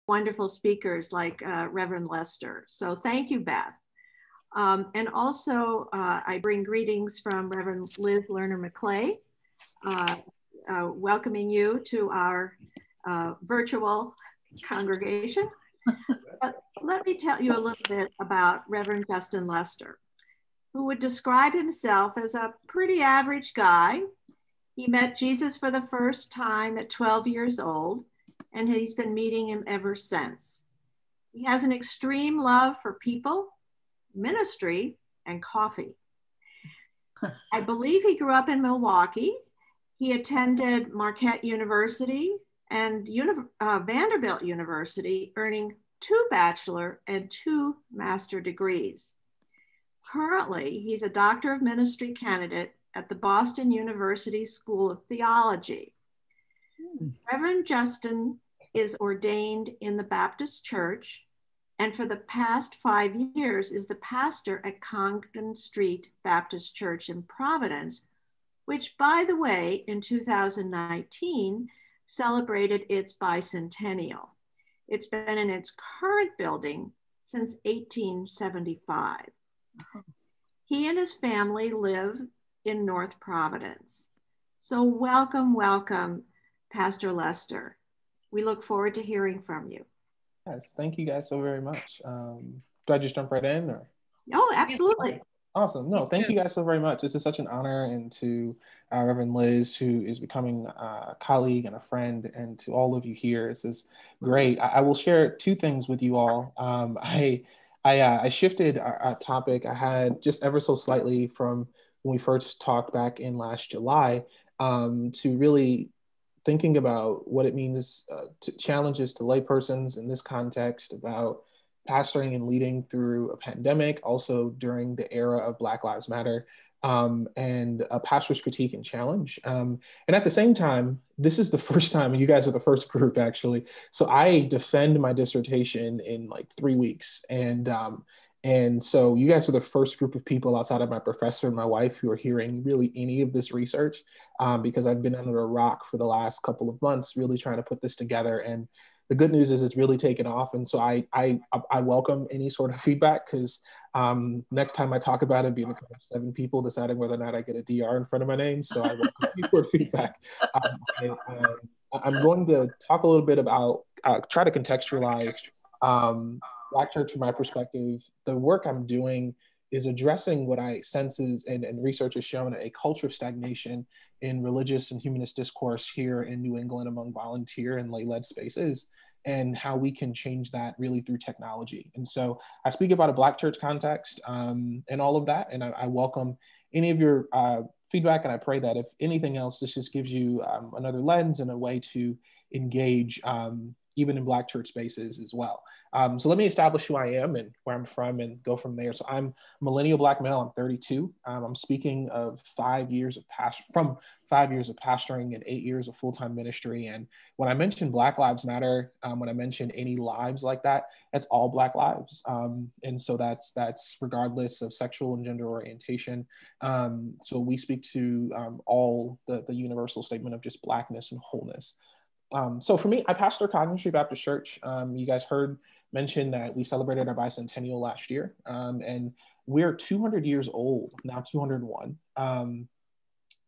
wonderful speakers like Reverend Lester. So thank you, Beth. And also, I bring greetings from Reverend Liz Lerner-McClay, welcoming you to our virtual congregation. But let me tell you a little bit about Reverend Dustin Lester, who would describe himself as a pretty average guy. He met Jesus for the first time at 12 years old, and he's been meeting him ever since. He has an extreme love for people, ministry, and coffee. I believe he grew up in Milwaukee. He attended Marquette University and Vanderbilt University, earning 2 bachelor and 2 master degrees. Currently, he's a Doctor of Ministry candidate at the Boston University School of Theology. Reverend Justin is ordained in the Baptist Church, and for the past 5 years is the pastor at Congdon Street Baptist Church in Providence, which, by the way, in 2019 celebrated its bicentennial. It's been in its current building since 1875. He and his family live in North Providence. So welcome, welcome, Pastor Lester. We look forward to hearing from you. Yes, thank you guys so very much. Do I just jump right in? Or? Oh, absolutely. Awesome. No, thank you guys so very much. This is such an honor, and to Reverend Liz, who is becoming a colleague and a friend, and to all of you here, this is great. I will share 2 things with you all. I shifted our topic. I had just ever so slightly from when we first talked back in last July to really thinking about what it means to challenges to laypersons in this context about pastoring and leading through a pandemic, also during the era of Black Lives Matter, and a pastor's critique and challenge. And at the same time, this is the first time, and you guys are the first group actually, so I defend my dissertation in like 3 weeks. And so you guys are the first group of people outside of my professor and my wife who are hearing really any of this research, because I've been under a rock for the last couple of months, really trying to put this together. And the good news is it's really taken off. And so I welcome any sort of feedback, because next time I talk about it, being 7 people deciding whether or not I get a DR in front of my name. So I welcome any sort of feedback. I'm going to talk a little bit about, try to contextualize Black church from my perspective. The work I'm doing is addressing what I sense is, and research has shown, a culture of stagnation in religious and humanist discourse here in New England among volunteer and lay-led spaces, and how we can change that really through technology. And so I speak about a Black church context and all of that, and I welcome any of your feedback, and I pray that if anything else, this just gives you another lens and a way to engage even in Black church spaces as well. So let me establish who I am and where I'm from and go from there. So I'm a millennial Black male, I'm 32. I'm speaking of 5 years of from 5 years of pastoring and 8 years of full-time ministry. And when I mention Black Lives Matter, when I mention any lives like that, that's all Black lives. And so that's regardless of sexual and gender orientation. So we speak to all the universal statement of just Blackness and wholeness. So for me, I pastor Congdon Street Baptist Church. You guys heard mention that we celebrated our bicentennial last year, and we're 200 years old, now 201.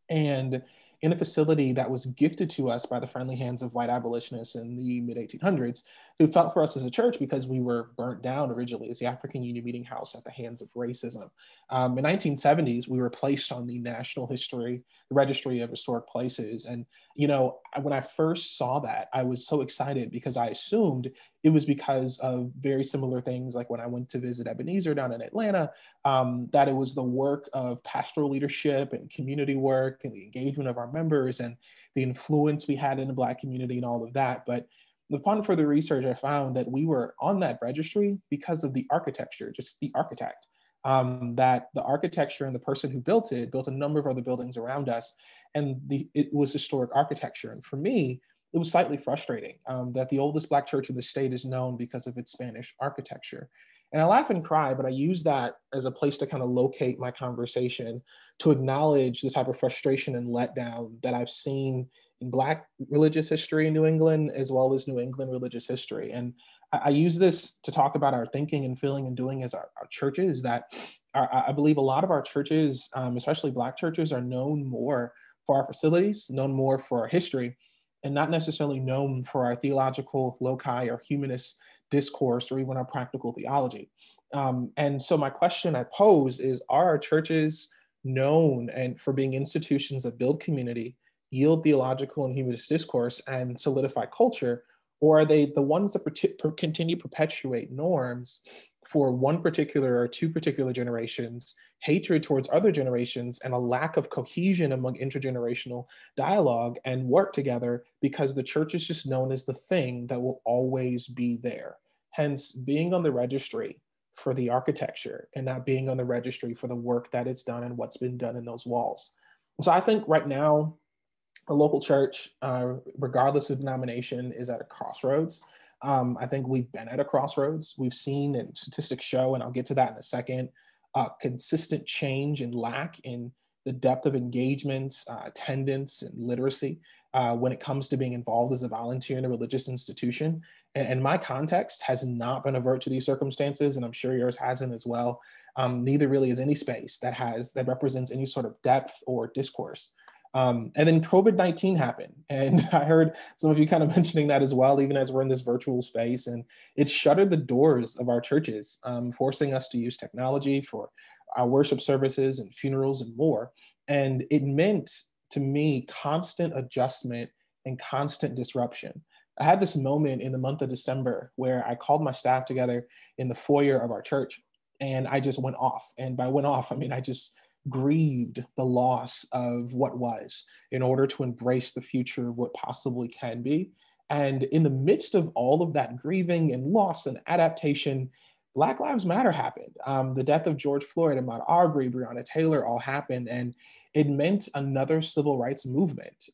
And in a facility that was gifted to us by the friendly hands of white abolitionists in the mid-1800s, who felt for us as a church because we were burnt down originally as the African Union Meeting House at the hands of racism. In the 1970s, we were placed on the National History, the Registry of Historic Places. And, you know, when I first saw that, I was so excited because I assumed it was because of very similar things, like when I went to visit Ebenezer down in Atlanta, that it was the work of pastoral leadership and community work and the engagement of our members and the influence we had in the Black community and all of that. But upon further research, I found that we were on that registry because of the architecture, just the architect. That the architecture and the person who built it built a number of other buildings around us, and it was historic architecture. And for me, it was slightly frustrating that the oldest Black church in the state is known because of its Spanish architecture. And I laugh and cry, but I use that as a place to kind of locate my conversation, to acknowledge the type of frustration and letdown that I've seen in Black religious history in New England, as well as New England religious history. And I use this to talk about our thinking and feeling and doing as our churches, that I believe a lot of our churches, especially Black churches, are known more for our facilities, known more for our history, and not necessarily known for our theological loci or humanist discourse or even our practical theology. And so my question I pose is, are our churches known and for being institutions that build community, yield theological and humanist discourse, and solidify culture? Or are they the ones that continue to perpetuate norms for one particular or two particular generations, hatred towards other generations, and a lack of cohesion among intergenerational dialogue and work together, because the church is just known as the thing that will always be there? Hence, being on the registry for the architecture and not being on the registry for the work that it's done and what's been done in those walls. So I think right now, a local church, regardless of denomination, is at a crossroads. I think we've been at a crossroads. We've seen, and statistics show, and I'll get to that in a second, consistent change and lack in the depth of engagements, attendance, and literacy when it comes to being involved as a volunteer in a religious institution. And my context has not been avert to these circumstances, and I'm sure yours hasn't as well. Neither really is any space that represents any sort of depth or discourse. And then COVID-19 happened. And I heard some of you kind of mentioning that as well, even as we're in this virtual space. And it shuttered the doors of our churches, forcing us to use technology for our worship services and funerals and more. And it meant, to me, constant adjustment and constant disruption. I had this moment in the month of December where I called my staff together in the foyer of our church, and I just went off. And by went off, I mean, I just grieved the loss of what was in order to embrace the future of what possibly can be. And in the midst of all of that grieving and loss and adaptation, Black Lives Matter happened. The death of George Floyd, Ahmaud Arbery, Breonna Taylor all happened. And it meant another civil rights movement,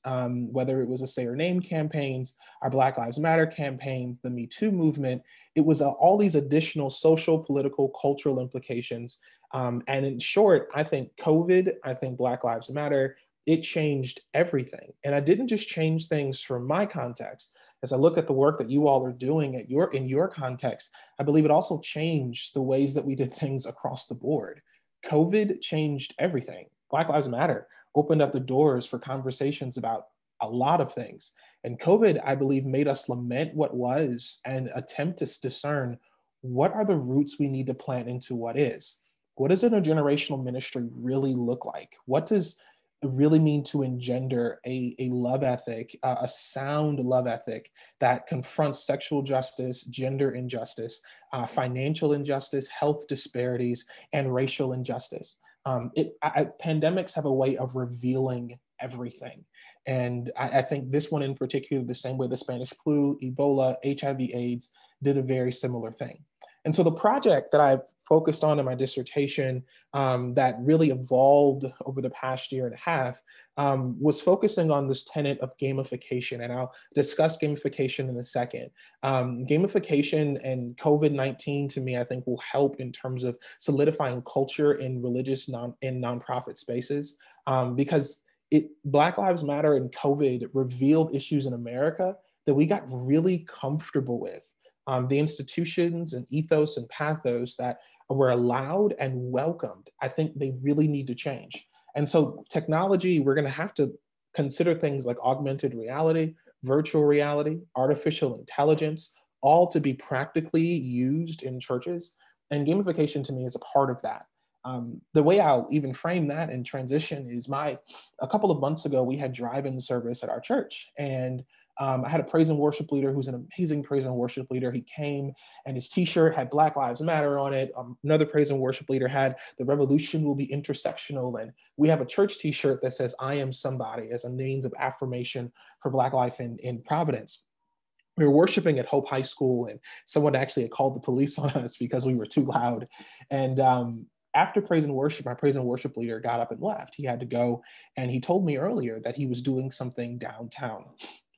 whether it was a Say Your Name campaigns, our Black Lives Matter campaigns, the Me Too movement. It was all these additional social, political, cultural implications. And in short, I think COVID, I think Black Lives Matter, it changed everything. And I didn't just change things from my context. As I look at the work that you all are doing in your context, I believe it also changed the ways that we did things across the board. COVID changed everything. Black Lives Matter opened up the doors for conversations about a lot of things. And COVID, I believe, made us lament what was and attempt to discern what are the roots we need to plant into what is. What does intergenerational ministry really look like? What does it really mean to engender a love ethic, a sound love ethic that confronts sexual justice, gender injustice, financial injustice, health disparities, and racial injustice? Pandemics have a way of revealing everything. And I think this one in particular, the same way the Spanish flu, Ebola, HIV/AIDS did a very similar thing. And so the project that I've focused on in my dissertation that really evolved over the past year and a half was focusing on this tenet of gamification. And I'll discuss gamification in a second. Gamification and COVID-19 to me, I think will help in terms of solidifying culture in religious in nonprofit spaces because Black Lives Matter and COVID revealed issues in America that we got really comfortable with. The institutions and ethos and pathos that were allowed and welcomed, I think they really need to change. And so technology, we're going to have to consider things like augmented reality, virtual reality, artificial intelligence, all to be practically used in churches. And gamification to me is a part of that. The way I'll even frame that and transition is a couple of months ago, we had drive-in service at our church. And I had a praise and worship leader who's an amazing praise and worship leader. He came and his t-shirt had Black Lives Matter on it. Another praise and worship leader had the revolution will be intersectional. And we have a church t-shirt that says, I am somebody, as a means of affirmation for Black life in Providence. We were worshiping at Hope High School and someone actually had called the police on us because we were too loud. And after praise and worship, my praise and worship leader got up and left. He had to go. And he told me earlier that he was doing something downtown.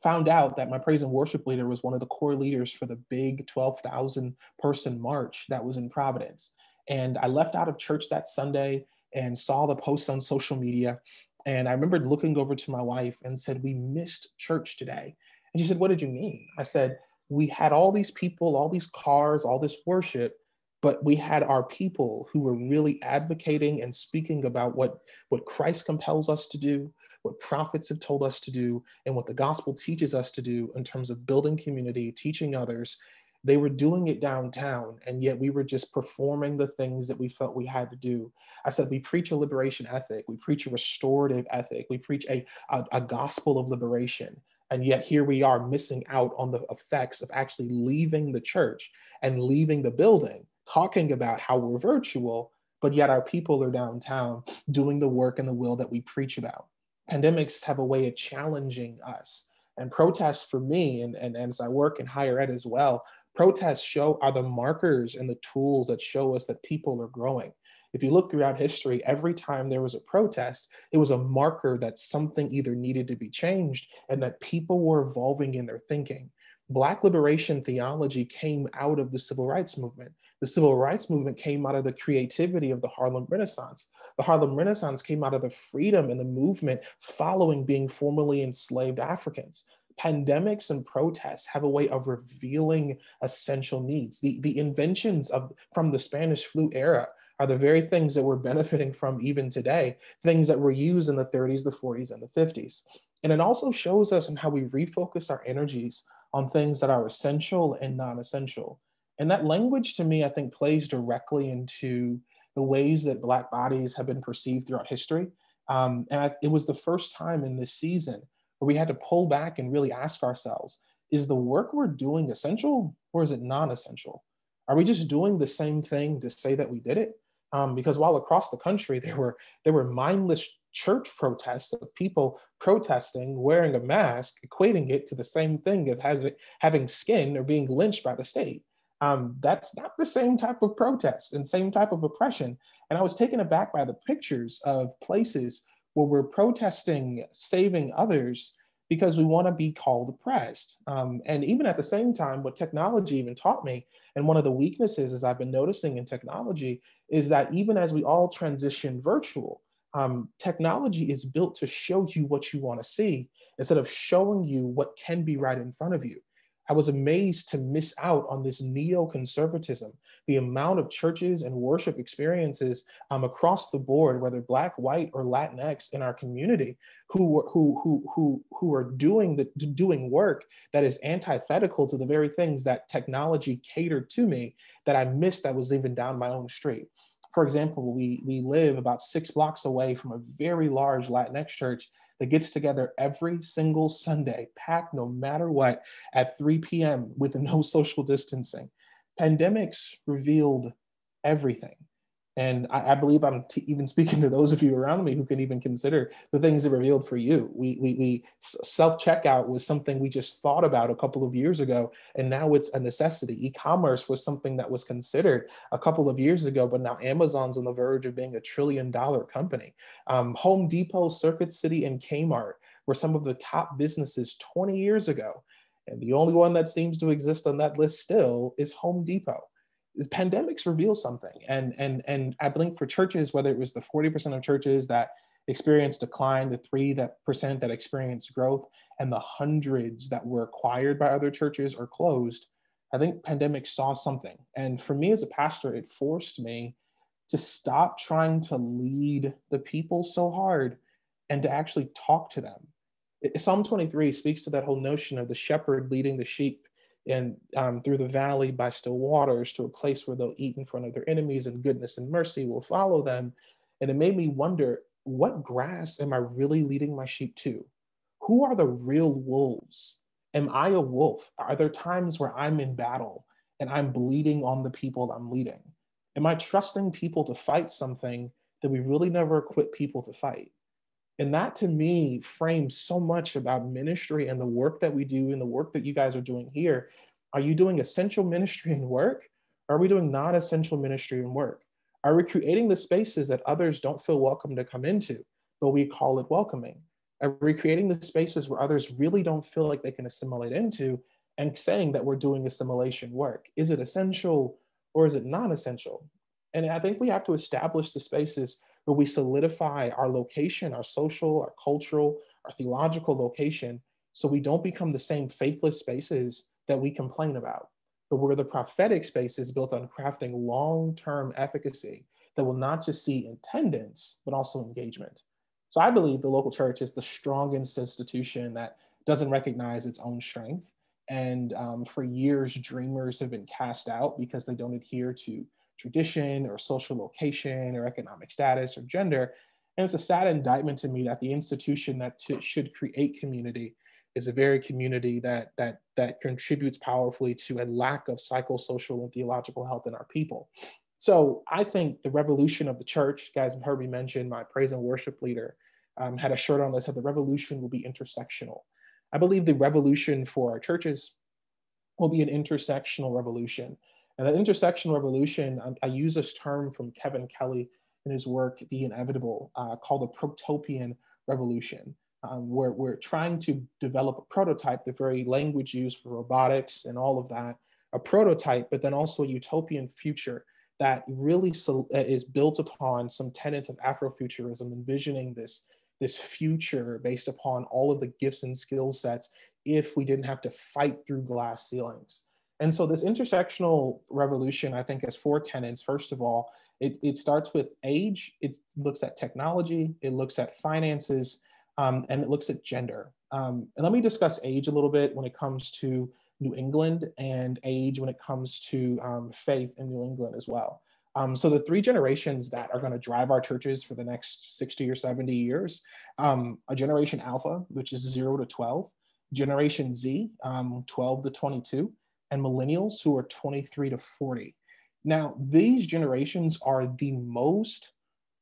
Found out that my praise and worship leader was one of the core leaders for the big 12,000 person march that was in Providence. And I left out of church that Sunday and saw the post on social media. And I remember looking over to my wife and said, we missed church today. And she said, what did you mean? I said, we had all these people, all these cars, all this worship, but we had our people who were really advocating and speaking about what Christ compels us to do, what prophets have told us to do, and what the gospel teaches us to do in terms of building community, teaching others. They were doing it downtown, and yet we were just performing the things that we felt we had to do. I said, we preach a liberation ethic, we preach a restorative ethic, we preach a gospel of liberation. And yet here we are missing out on the effects of actually leaving the church and leaving the building, talking about how we're virtual, but yet our people are downtown doing the work and the will that we preach about. Pandemics have a way of challenging us. And protests for me, and as I work in higher ed as well, protests are the markers and the tools that show us that people are growing. If you look throughout history, every time there was a protest, it was a marker that something either needed to be changed and that people were evolving in their thinking. Black liberation theology came out of the civil rights movement. The civil rights movement came out of the creativity of the Harlem Renaissance. The Harlem Renaissance came out of the freedom and the movement following being formerly enslaved Africans. Pandemics and protests have a way of revealing essential needs. The inventions from the Spanish flu era are the very things that we're benefiting from even today, things that were used in the 30s, the 40s, and the 50s. And it also shows us in how we refocus our energies on things that are essential and non-essential. And that language, to me, I think plays directly into the ways that Black bodies have been perceived throughout history. It was the first time in this season where we had to pull back and really ask ourselves, is the work we're doing essential or is it non-essential? Are we just doing the same thing to say that we did it? Because while across the country, there were mindless church protests of people protesting, wearing a mask, equating it to the same thing as having skin or being lynched by the state. That's not the same type of protest and same type of oppression. And I was taken aback by the pictures of places where we're protesting saving others because we want to be called oppressed. And even at the same time, what technology even taught me, and one of the weaknesses as I've been noticing in technology, is that even as we all transition virtual, technology is built to show you what you want to see instead of showing you what can be right in front of you. I was amazed to miss out on this neoconservatism, the amount of churches and worship experiences across the board, whether Black, white, or Latinx in our community, who are doing work that is antithetical to the very things that technology catered to me that I missed that was even down my own street. For example, we live about 6 blocks away from a very large Latinx church that gets together every single Sunday, packed no matter what, at 3 p.m. with no social distancing. Pandemics revealed everything. And I believe I'm even speaking to those of you around me who can even consider the things that revealed for you. Self-checkout was something we just thought about a couple of years ago, and now it's a necessity. E-commerce was something that was considered a couple of years ago, but now Amazon's on the verge of being $1 trillion company. Home Depot, Circuit City, and Kmart were some of the top businesses 20 years ago. And the only one that seems to exist on that list still is Home Depot. Pandemics reveal something. And I think for churches, whether it was the 40% of churches that experienced decline, the 3% that experienced growth, and the hundreds that were acquired by other churches or closed, I think pandemic saw something. And for me as a pastor, it forced me to stop trying to lead the people so hard and to actually talk to them. Psalm 23 speaks to that whole notion of the shepherd leading the sheep and through the valley by still waters to a place where they'll eat in front of their enemies, and goodness and mercy will follow them. And it made me wonder, what grass am I really leading my sheep to? Who are the real wolves? Am I a wolf? Are there times where I'm in battle and I'm bleeding on the people I'm leading? Am I trusting people to fight something that we really never equip people to fight? And that to me frames so much about ministry and the work that we do and the work that you guys are doing here. Are you doing essential ministry and work? Or are we doing non-essential ministry and work? Are we creating the spaces that others don't feel welcome to come into, but we call it welcoming? Are we creating the spaces where others really don't feel like they can assimilate into and saying that we're doing assimilation work? Is it essential or is it non-essential? And I think we have to establish the spaces where we solidify our location, our social, our cultural, our theological location, so we don't become the same faithless spaces that we complain about, but we're the prophetic spaces built on crafting long-term efficacy that will not just see attendance, but also engagement. So I believe the local church is the strongest institution that doesn't recognize its own strength. And for years, dreamers have been cast out because they don't adhere to tradition or social location or economic status or gender. And it's a sad indictment to me that the institution that should create community is a very community that contributes powerfully to a lack of psychosocial and theological health in our people. So I think the revolution of the church, guys have heard me mention, my praise and worship leader had a shirt on that said the revolution will be intersectional. I believe the revolution for our churches will be an intersectional revolution. And that intersectional revolution, I use this term from Kevin Kelly in his work, The Inevitable, called the Protopian Revolution, where we're trying to develop a prototype, the very language used for robotics and all of that, a prototype, but then also a utopian future that really is built upon some tenets of Afrofuturism, envisioning this future based upon all of the gifts and skill sets if we didn't have to fight through glass ceilings. And so this intersectional revolution, I think, has four tenets. First of all, it starts with age, it looks at technology, it looks at finances, and it looks at gender. And let me discuss age a little bit when it comes to New England, and age when it comes to faith in New England as well. So the three generations that are going to drive our churches for the next 60 or 70 years, a generation Alpha, which is 0 to 12, Generation Z, 12 to 22, and millennials, who are 23 to 40. Now, these generations are the most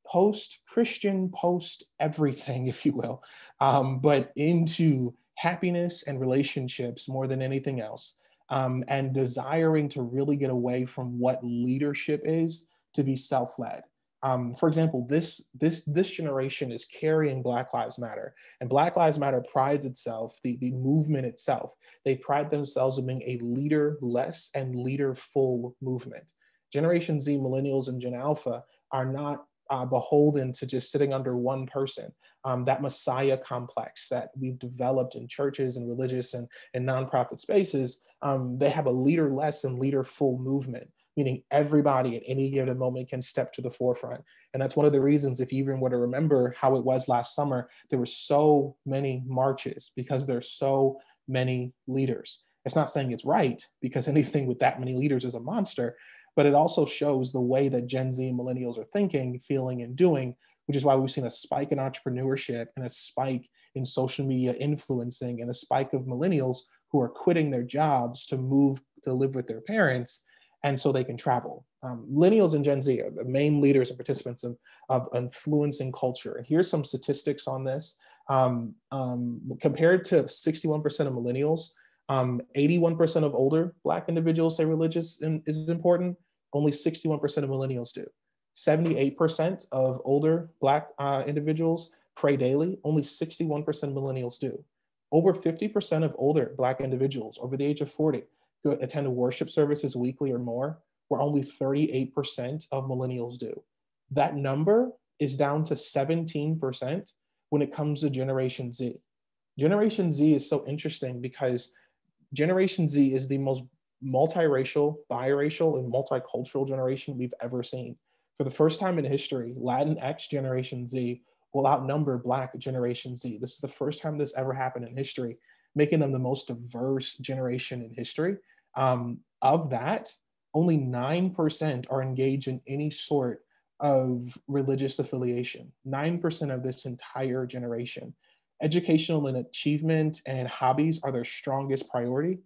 post-Christian, post-everything, if you will, but into happiness and relationships more than anything else, and desiring to really get away from what leadership is to be self-led. For example, this generation is carrying Black Lives Matter, and Black Lives Matter prides itself, the movement itself, they pride themselves in being a leader-less and leader-full movement. Generation Z, millennials, and Gen Alpha are not beholden to just sitting under one person. That Messiah complex that we've developed in churches and religious and nonprofit spaces, they have a leader-less and leader-full movement, meaning everybody at any given moment can step to the forefront. And that's one of the reasons, if you even were to remember how it was last summer, there were so many marches, because there's so many leaders. It's not saying it's right, because anything with that many leaders is a monster, but it also shows the way that Gen Z and millennials are thinking, feeling, and doing, which is why we've seen a spike in entrepreneurship and a spike in social media influencing and a spike of millennials who are quitting their jobs to move to live with their parents, and so they can travel. Millennials and Gen Z are the main leaders and participants of influencing culture. And here's some statistics on this. Compared to 61% of millennials, 81% of older Black individuals say religious is important. Only 61% of millennials do. 78% of older Black individuals pray daily. Only 61% of millennials do. Over 50% of older Black individuals over the age of 40 who attend worship services weekly or more, where only 38% of millennials do. That number is down to 17% when it comes to Generation Z. Generation Z is so interesting because Generation Z is the most multiracial, biracial, and multicultural generation we've ever seen. For the first time in history, Latinx Generation Z will outnumber Black Generation Z. This is the first time this ever happened in history, making them the most diverse generation in history. Of that, only 9% are engaged in any sort of religious affiliation. 9% of this entire generation. Educational and achievement and hobbies are their strongest priority.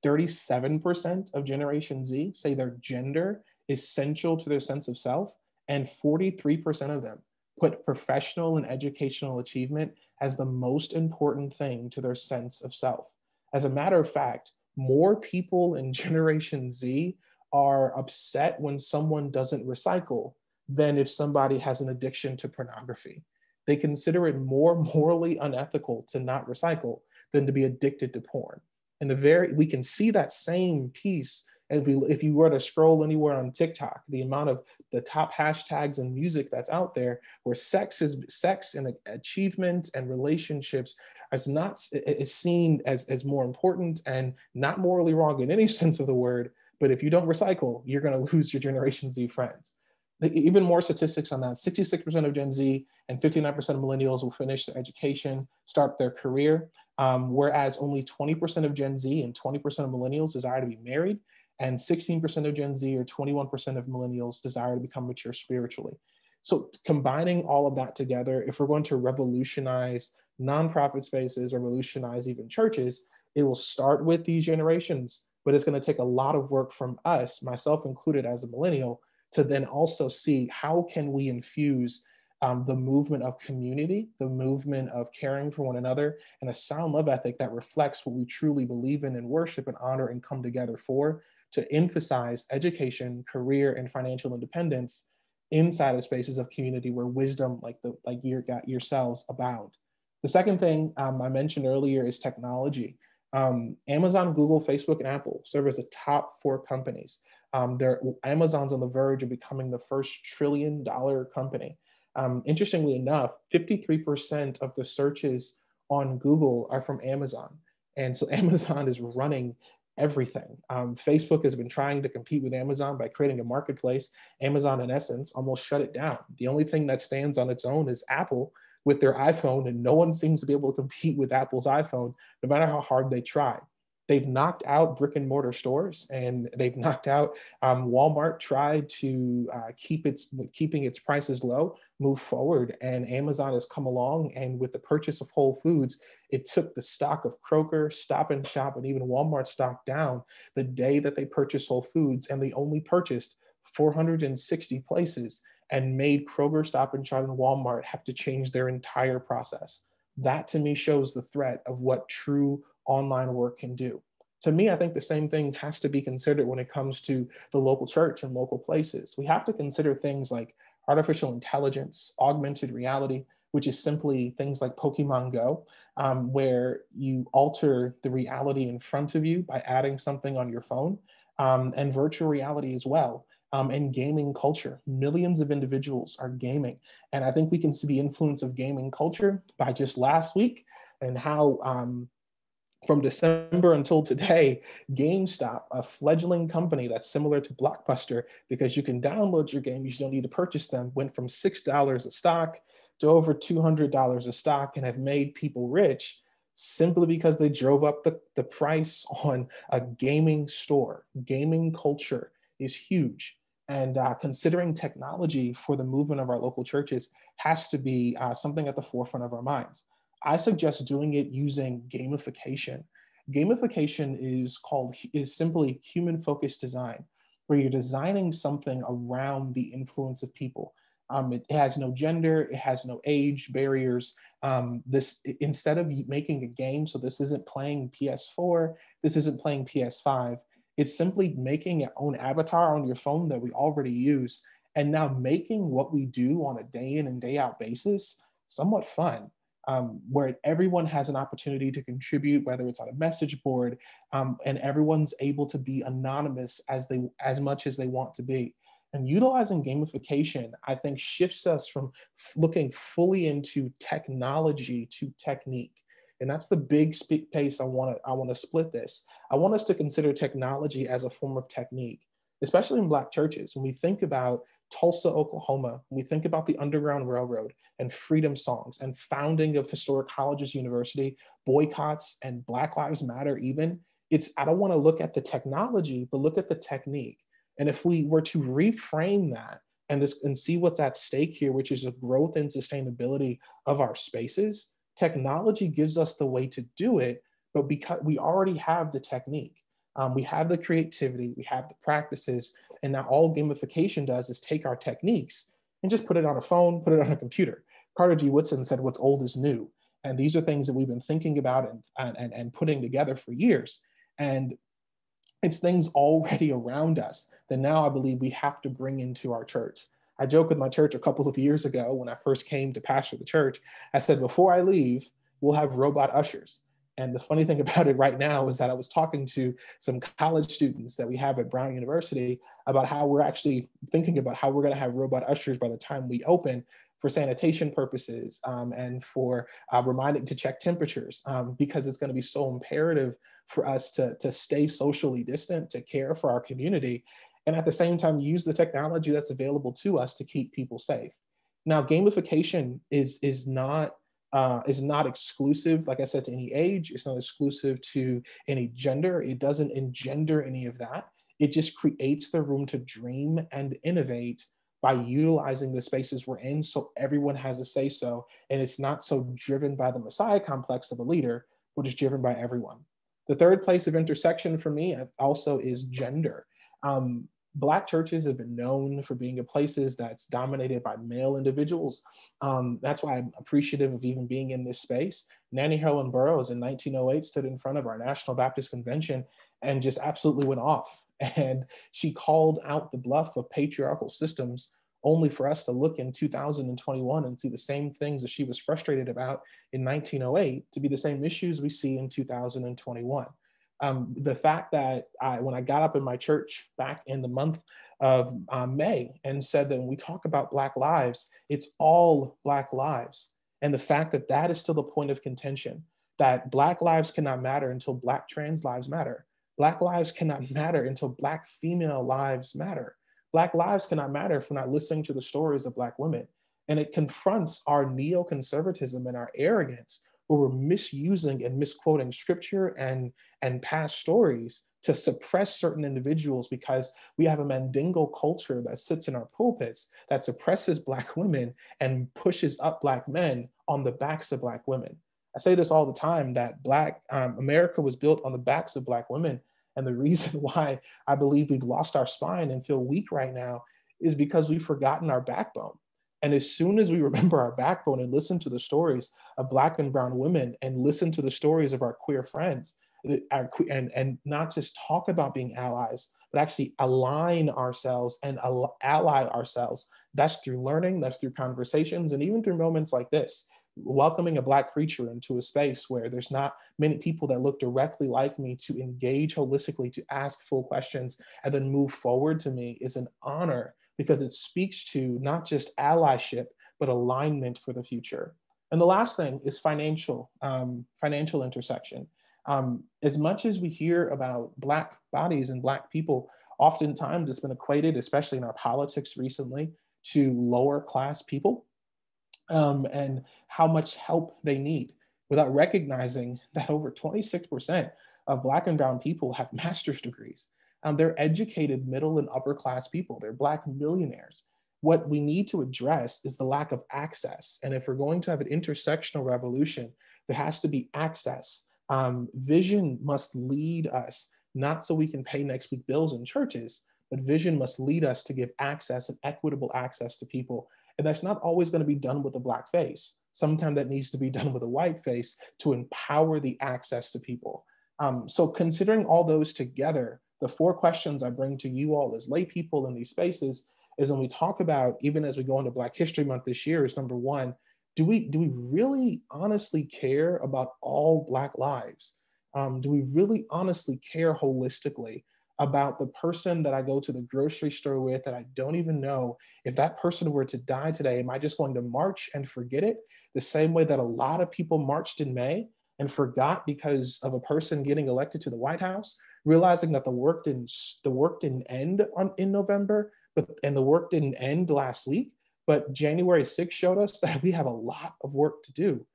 37% of Generation Z say their gender is central to their sense of self, and 43% of them put professional and educational achievement as the most important thing to their sense of self. As a matter of fact, more people in Generation Z are upset when someone doesn't recycle than if somebody has an addiction to pornography. They consider it more morally unethical to not recycle than to be addicted to porn. And we can see that same piece If you were to scroll anywhere on TikTok, the amount of the top hashtags and music that's out there where sex and achievement and relationships is seen as more important and not morally wrong in any sense of the word. But if you don't recycle, you're going to lose your Generation Z friends. Even more statistics on that: 66% of Gen Z and 59% of millennials will finish their education, start their career, whereas only 20% of Gen Z and 20% of millennials desire to be married, and 16% of Gen Z or 21% of millennials desire to become mature spiritually. So combining all of that together, if we're going to revolutionize nonprofit spaces, revolutionize even churches, it will start with these generations, but it's going to take a lot of work from us, myself included as a millennial, to then also see how can we infuse the movement of community, the movement of caring for one another, and a sound love ethic that reflects what we truly believe in and worship and honor and come together for, to emphasize education, career, and financial independence inside of spaces of community where wisdom like yourselves abound. The second thing I mentioned earlier is technology. Amazon, Google, Facebook, and Apple serve as the top 4 companies. Amazon's on the verge of becoming the first $1 trillion company. Interestingly enough, 53% of the searches on Google are from Amazon. And so Amazon is running everything. Facebook has been trying to compete with Amazon by creating a marketplace. Amazon, in essence, almost shut it down. The only thing that stands on its own is Apple with their iPhone, and no one seems to be able to compete with Apple's iPhone, no matter how hard they try. They've knocked out brick and mortar stores, and they've knocked out Walmart tried to keeping its prices low, move forward, and Amazon has come along, and with the purchase of Whole Foods, it took the stock of Kroger, Stop and Shop, and even Walmart stock down the day that they purchased Whole Foods, and they only purchased 460 places and made Kroger, Stop and Shop, and Walmart have to change their entire process. That to me shows the threat of what true online work can do. To me, I think the same thing has to be considered when it comes to the local church and local places. We have to consider things like artificial intelligence, augmented reality, which is simply things like Pokemon Go, where you alter the reality in front of you by adding something on your phone, and virtual reality as well. And gaming culture. Millions of individuals are gaming. And I think we can see the influence of gaming culture by just last week and how from December until today, GameStop, a fledgling company that's similar to Blockbuster, because you can download your games, you don't need to purchase them, went from $6 a stock to over $200 a stock and have made people rich simply because they drove up the price on a gaming store. Gaming culture is huge. And considering technology for the movement of our local churches has to be something at the forefront of our minds. I suggest doing it using gamification. Gamification is simply human-focused design, where you're designing something around the influence of people. It has no gender, it has no age barriers. Instead of making a game, so this isn't playing PS4, this isn't playing PS5, it's simply making your own avatar on your phone that we already use, and now making what we do on a day in and day out basis somewhat fun, where everyone has an opportunity to contribute, whether it's on a message board, and everyone's able to be anonymous as much as they want to be. And utilizing gamification, I think, shifts us from looking fully into technology to technique. And that's the big pace I want to split this. I want us to consider technology as a form of technique, especially in Black churches. When we think about Tulsa, Oklahoma, when we think about the Underground Railroad and freedom songs and founding of historic colleges, university, boycotts, and Black Lives Matter even, I don't want to look at the technology, but look at the technique. And if we were to reframe that and see what's at stake here, which is a growth and sustainability of our spaces, technology gives us the way to do it, but because we already have the technique, we have the creativity, we have the practices, and now all gamification does is take our techniques and just put it on a phone, put it on a computer. Carter G. Woodson said, "What's old is new." And these are things that we've been thinking about and putting together for years. And it's things already around us that now I believe we have to bring into our church. I joked with my church a couple of years ago when I first came to pastor the church. I said, before I leave, we'll have robot ushers. And the funny thing about it right now is that I was talking to some college students that we have at Brown University about how we're actually thinking about how we're going to have robot ushers by the time we open, for sanitation purposes, and for reminding to check temperatures, because it's going to be so imperative for us to stay socially distant, to care for our community, and at the same time use the technology that's available to us to keep people safe. Now, gamification is not exclusive, like I said, to any age. It's not exclusive to any gender. It doesn't engender any of that. It just creates the room to dream and innovate by utilizing the spaces we're in, so everyone has a say so, and it's not so driven by the Messiah complex of a leader, but is driven by everyone. The third place of intersection for me also is gender. Black churches have been known for being in places that's dominated by male individuals. That's why I'm appreciative of even being in this space. Nannie Helen Burroughs in 1908 stood in front of our National Baptist Convention and just absolutely went off. And she called out the bluff of patriarchal systems, only for us to look in 2021 and see the same things that she was frustrated about in 1908 to be the same issues we see in 2021. The fact that when I got up in my church back in the month of May and said that when we talk about Black lives, it's all Black lives. And the fact that that is still a point of contention, that Black lives cannot matter until Black trans lives matter. Black lives cannot matter until Black female lives matter. Black lives cannot matter if we're not listening to the stories of Black women. And it confronts our neoconservatism and our arrogance, where we're misusing and misquoting scripture and past stories to suppress certain individuals because we have a mandingo culture that sits in our pulpits that suppresses Black women and pushes up Black men on the backs of Black women. I say this all the time, that America was built on the backs of Black women. And the reason why I believe we've lost our spine and feel weak right now is because we've forgotten our backbone. And as soon as we remember our backbone and listen to the stories of Black and brown women and listen to the stories of our queer friends, and not just talk about being allies, but actually align ourselves and ally ourselves, that's through learning, that's through conversations, and even through moments like this. Welcoming a Black preacher into a space where there's not many people that look directly like me to engage holistically, to ask full questions, and then move forward to me is an honor, because it speaks to not just allyship, but alignment for the future. And the last thing is financial intersection. As much as we hear about Black bodies and Black people, oftentimes it's been equated, especially in our politics recently, to lower class people, and how much help they need, without recognizing that over 26% of Black and brown people have master's degrees. They're educated middle and upper class people. They're Black millionaires. What we need to address is the lack of access. And if we're going to have an intersectional revolution, there has to be access. Vision must lead us, not so we can pay next week bills in churches, but vision must lead us to give access and equitable access to people. And that's not always going to be done with a Black face. Sometimes that needs to be done with a white face to empower the access to people. So considering all those together, the 4 questions I bring to you all as lay people in these spaces is, when we talk about, even as we go into Black History Month this year, is number 1, do we really honestly care about all Black lives? Do we really honestly care holistically about the person that I go to the grocery store with that I don't even know? If that person were to die today, am I just going to march and forget it? The same way that a lot of people marched in May and forgot because of a person getting elected to the White House, realizing that the work didn't end in November, and the work didn't end last week. But January 6th showed us that we have a lot of work to do.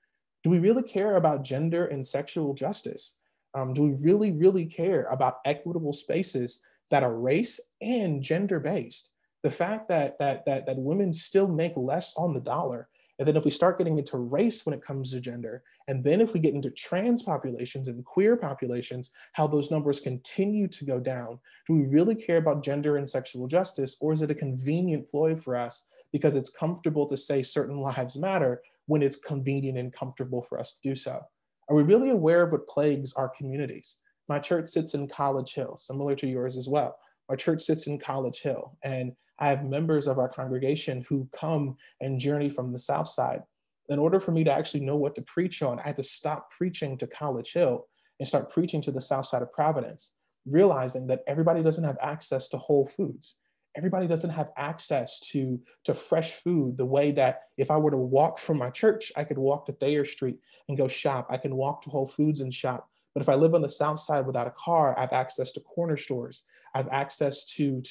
Do we really care about gender and sexual justice? Do we really, really care about equitable spaces that are race and gender-based? The fact that women still make less on the dollar, and then if we start getting into race when it comes to gender, and then if we get into trans populations and queer populations, how those numbers continue to go down. Do we really care about gender and sexual justice, or is it a convenient ploy for us because it's comfortable to say certain lives matter when it's convenient and comfortable for us to do so? Are we really aware of what plagues our communities? My church sits in College Hill, similar to yours as well. Our church sits in College Hill, and I have members of our congregation who come and journey from the South Side. In order for me to actually know what to preach on, I had to stop preaching to College Hill and start preaching to the south side of Providence, realizing that everybody doesn't have access to Whole Foods. Everybody doesn't have access to fresh food the way that if I were to walk from my church, I could walk to Thayer Street and go shop. I can walk to Whole Foods and shop. But if I live on the south side without a car, I have access to corner stores. I have access to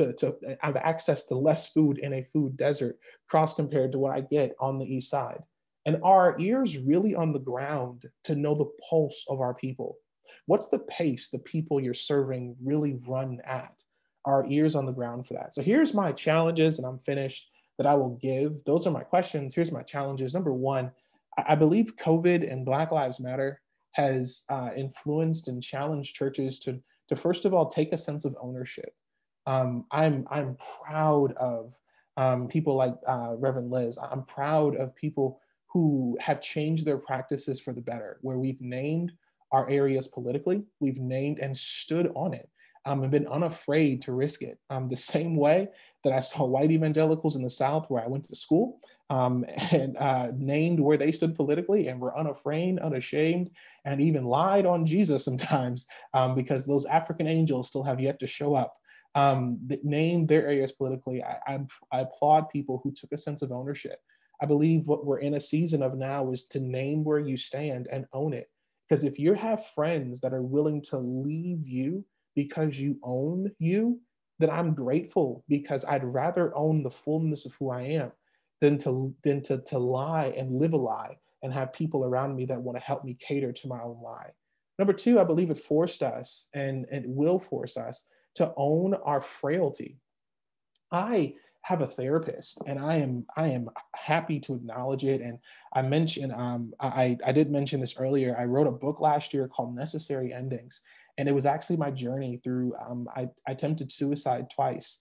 I have access to less food in a food desert, cross compared to what I get on the east side. And are our ears really on the ground to know the pulse of our people? What's the pace the people you're serving really run at? Are our ears on the ground for that? So here's my challenges, and I'm finished, that I will give. Those are my questions. Here's my challenges. Number one, I believe COVID and Black Lives Matter has influenced and challenged churches to first of all take a sense of ownership. I'm proud of people like Reverend Liz. I'm proud of people who have changed their practices for the better, where we've named our areas politically, we've named and stood on it, and been unafraid to risk it. The same way that I saw white evangelicals in the South where I went to school, and named where they stood politically and were unafraid, unashamed, and even lied on Jesus sometimes because those African angels still have yet to show up. That named their areas politically. I applaud people who took a sense of ownership. I believe what we're in a season of now is to name where you stand and own it. Because if you have friends that are willing to leave you because you own you, then I'm grateful, because I'd rather own the fullness of who I am than to lie and live a lie and have people around me that want to help me cater to my own lie. Number two, I believe it forced us, and it will force us, to own our frailty. I have a therapist, and I am happy to acknowledge it. And I mentioned, I did mention this earlier. I wrote a book last year called Necessary Endings, and it was actually my journey through. I attempted suicide twice,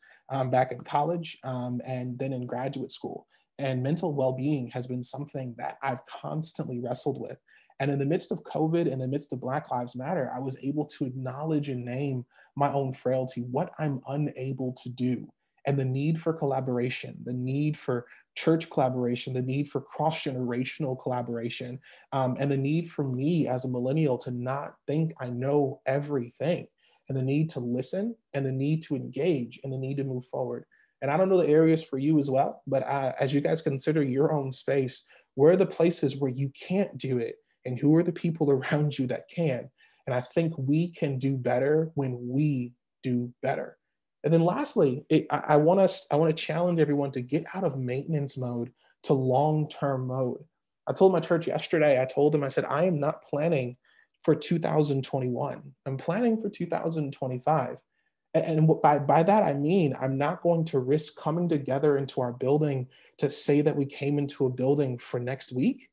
back in college, and then in graduate school. And mental well-being has been something that I've constantly wrestled with. And in the midst of COVID, in the midst of Black Lives Matter, I was able to acknowledge and name my own frailty, what I'm unable to do, and the need for collaboration, the need for church collaboration, the need for cross-generational collaboration, and the need for me as a millennial to not think I know everything, and the need to listen, and the need to engage, and the need to move forward. And I don't know the areas for you as well, but as you guys consider your own space, where are the places where you can't do it? And who are the people around you that can? And I think we can do better when we do better. And then lastly, I want to challenge everyone to get out of maintenance mode to long-term mode. I told my church yesterday, I said, I am not planning for 2021. I'm planning for 2025. And by that, I mean, I'm not going to risk coming together into our building to say that we came into a building for next week,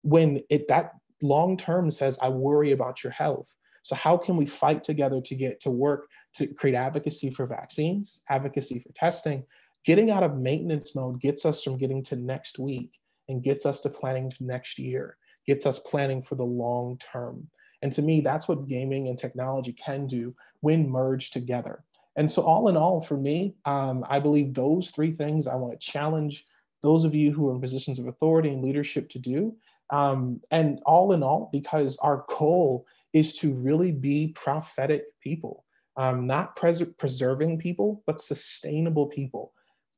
when that long term says, I worry about your health. So how can we fight together to get to work to create advocacy for vaccines, advocacy for testing? Getting out of maintenance mode gets us from getting to next week and gets us to planning to next year, gets us planning for the long term. And to me, that's what gaming and technology can do when merged together. And so all in all, for me, I believe those three things I want to challenge those of you who are in positions of authority and leadership to do. And all in all, because our goal is to really be prophetic people, not preserving people, but sustainable people.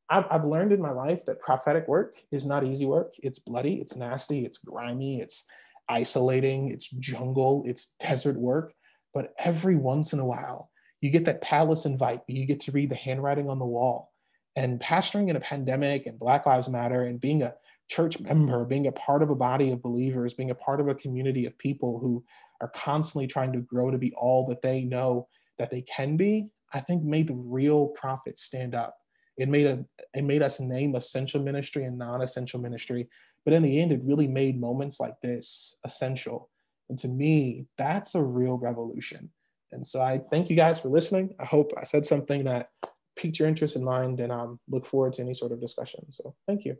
I've learned in my life that prophetic work is not easy work. It's bloody, it's nasty, it's grimy, it's isolating, it's jungle, it's desert work. But every once in a while, you get that palace invite, you get to read the handwriting on the wall. And pastoring in a pandemic and Black Lives Matter and being a church member, being a part of a body of believers, being a part of a community of people who are constantly trying to grow to be all that they know that they can be, I think made the real prophets stand up. It made us name essential ministry and non-essential ministry. But in the end, it really made moments like this essential. And to me, that's a real revolution. And so I thank you guys for listening. I hope I said something that piqued your interest in mind, and look forward to any sort of discussion. So thank you.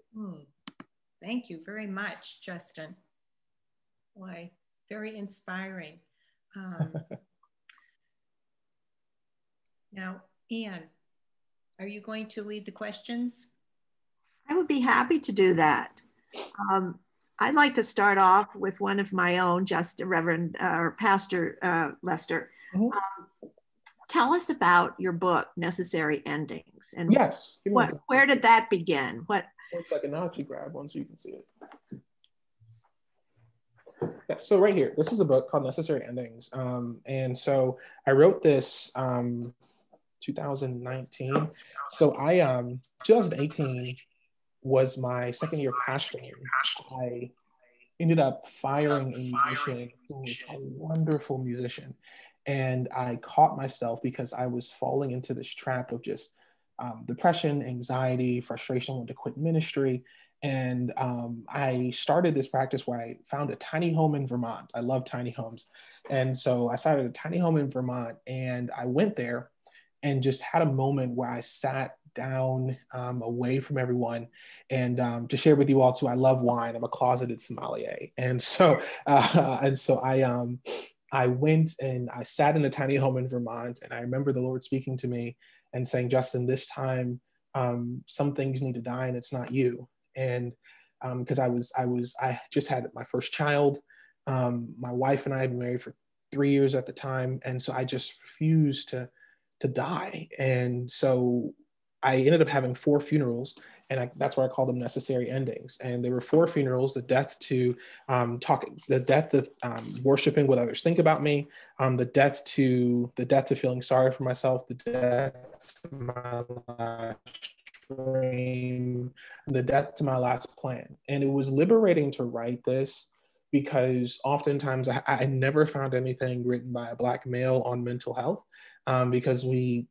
Thank you very much, Justin. Why, very inspiring. Now, Ian, are you going to lead the questions? I would be happy to do that. I'd like to start off with one of my own, just Reverend or Pastor Lester. Mhm. Tell us about your book, Necessary Endings, and Yes. where did that begin? One second, I'll actually grab one so you can see it. Yeah, so right here, this is a book called Necessary Endings. And so I wrote this 2019. So 2018 was my second year pastoring. I ended up firing a musician who was a wonderful musician. And I caught myself because I was falling into this trap of just depression, anxiety, frustration, wanted to quit ministry. And I started this practice where I found a tiny home in Vermont. I love tiny homes. And so I started a tiny home in Vermont, and I went there and just had a moment where I sat down away from everyone. And to share with you all too, I love wine. I'm a closeted sommelier. And so I went and I sat in a tiny home in Vermont, and I remember the Lord speaking to me and saying, Justin, this time some things need to die, and it's not you. And because I just had my first child. My wife and I had been married for 3 years at the time. And so I just refused to die. And so I ended up having 4 funerals, and that's why I call them necessary endings. And there were 4 funerals: the death to worshiping what others think about me, the death to feeling sorry for myself, the death to my last dream, and the death to my last plan. And it was liberating to write this, because oftentimes I never found anything written by a Black male on mental health, because we,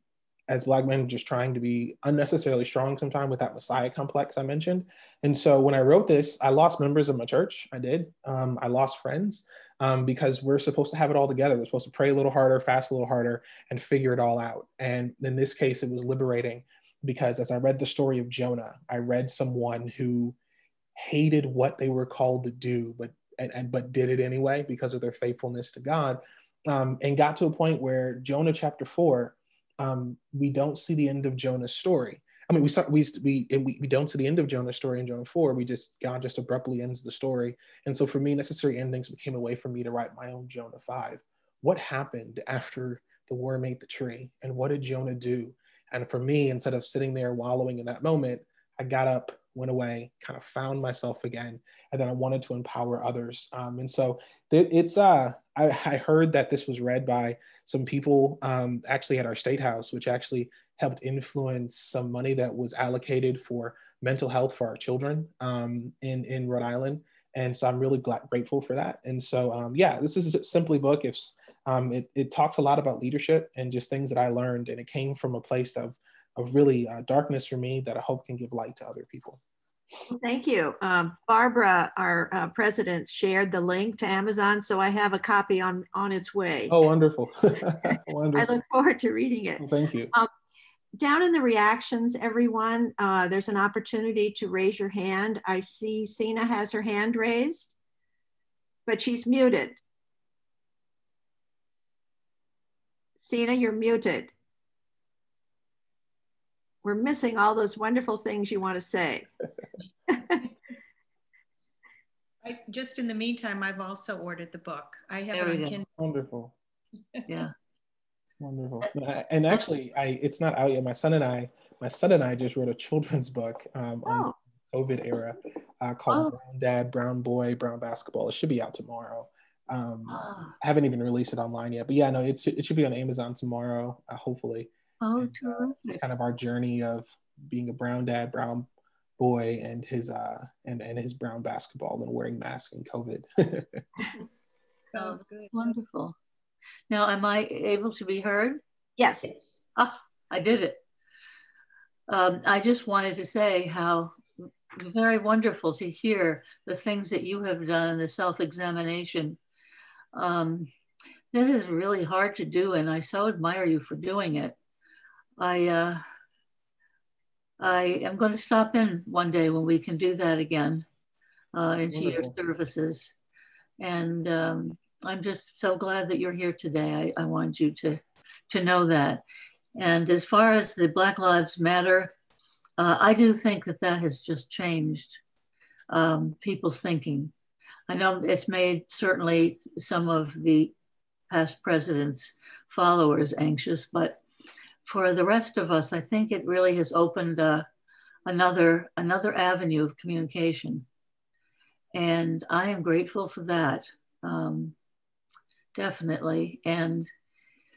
as Black men, just trying to be unnecessarily strong sometimes with that Messiah complex I mentioned. And so when I wrote this, I lost members of my church. I did. I lost friends, because we're supposed to have it all together. We're supposed to pray a little harder, fast a little harder, and figure it all out. And in this case, it was liberating, because as I read the story of Jonah, I read someone who hated what they were called to do, but did it anyway because of their faithfulness to God, and got to a point where Jonah chapter 4, we don't see the end of Jonah's story. I mean, we don't see the end of Jonah's story in Jonah 4. God just abruptly ends the story. And so for me, necessary endings became a way for me to write my own Jonah 5. What happened after the worm ate the tree? And what did Jonah do? And for me, instead of sitting there wallowing in that moment, I got up, went away, kind of found myself again, and then I wanted to empower others. And so I heard that this was read by some people actually at our State House, which actually helped influence some money that was allocated for mental health for our children in Rhode Island. And so I'm really grateful for that. And so, this is a simply book. It talks a lot about leadership and just things that I learned. And it came from a place of really darkness for me that I hope can give light to other people. Well, thank you. Barbara, our president, shared the link to Amazon, so I have a copy on its way. Oh, wonderful. Wonderful. I look forward to reading it. Well, thank you. Down in the reactions, everyone, there's an opportunity to raise your hand. I see Sina has her hand raised, but she's muted. Sina, you're muted. We're missing all those wonderful things you want to say. Just in the meantime, I've also ordered the book. I have it on Kindle. Wonderful. Yeah. Wonderful. And actually, it's not out yet. My son and I just wrote a children's book on the COVID era called Brown Dad, Brown Boy, Brown Basketball. It should be out tomorrow. I haven't even released it online yet, but yeah, no, it should be on Amazon tomorrow, hopefully. Oh, it's kind of our journey of being a brown dad, brown boy, and his brown basketball and wearing masks in COVID. Sounds good. Wonderful. Now, am I able to be heard? Yes. I did it. I just wanted to say how very wonderful to hear the things that you have done, the self-examination. That is really hard to do, and I so admire you for doing it. I am going to stop in one day when we can do that again into your services. And I'm just so glad that you're here today. I want you to know that. And as far as the Black Lives Matter, I do think that has just changed people's thinking. I know it's made certainly some of the past presidents' followers anxious, but for the rest of us, I think it really has opened another avenue of communication. And I am grateful for that, definitely. And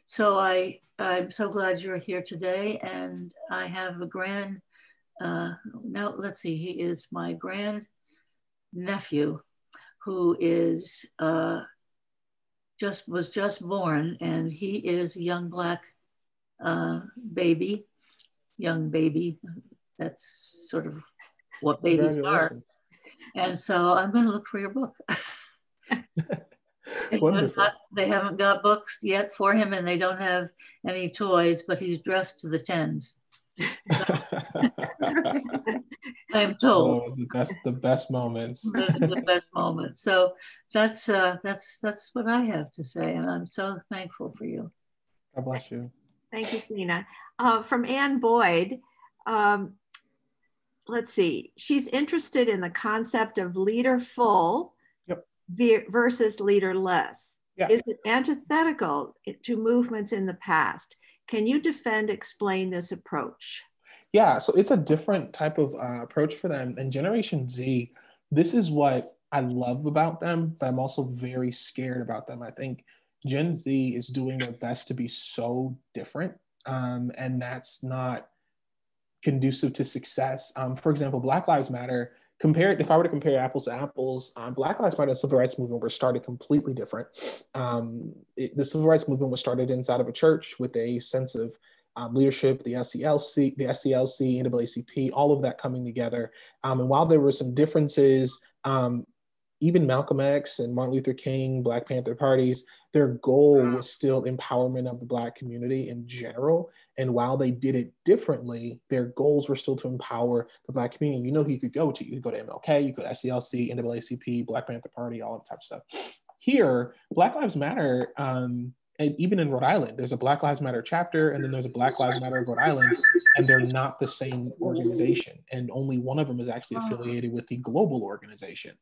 so I'm so glad you're here today. And I have a now let's see, he is my grand nephew who is was just born, and he is a young Black baby, young baby. That's sort of what babies are. And so I'm going to look for your book. Wonderful. They haven't got books yet for him, and they don't have any toys, but he's dressed to the tens. I'm told. Oh, that's the best moments. The best moments. So that's what I have to say, and I'm so thankful for you. God bless you. Thank you, Tina. From Ann Boyd, let's see. She's interested in the concept of leaderful versus leaderless. Yeah. Is it antithetical to movements in the past? Can you explain this approach? Yeah, so it's a different type of approach for them. And Generation Z, this is what I love about them, but I'm also very scared about them. I think Gen Z is doing their best to be so different, and that's not conducive to success. For example, Black Lives Matter, if I were to compare apples to apples, Black Lives Matter and the Civil Rights Movement were started completely different. The Civil Rights Movement was started inside of a church with a sense of leadership, the SCLC, NAACP, all of that coming together. And while there were some differences, even Malcolm X and Martin Luther King, Black Panther parties, their goal was still empowerment of the Black community in general. And while they did it differently, their goals were still to empower the Black community. You know who you could go to. You could go to MLK, you could go to SCLC, NAACP, Black Panther Party, all that type of stuff. Here, Black Lives Matter, and even in Rhode Island, there's a Black Lives Matter chapter, and then there's a Black Lives Matter of Rhode Island, and they're not the same organization. And only one of them is actually affiliated with the global organization.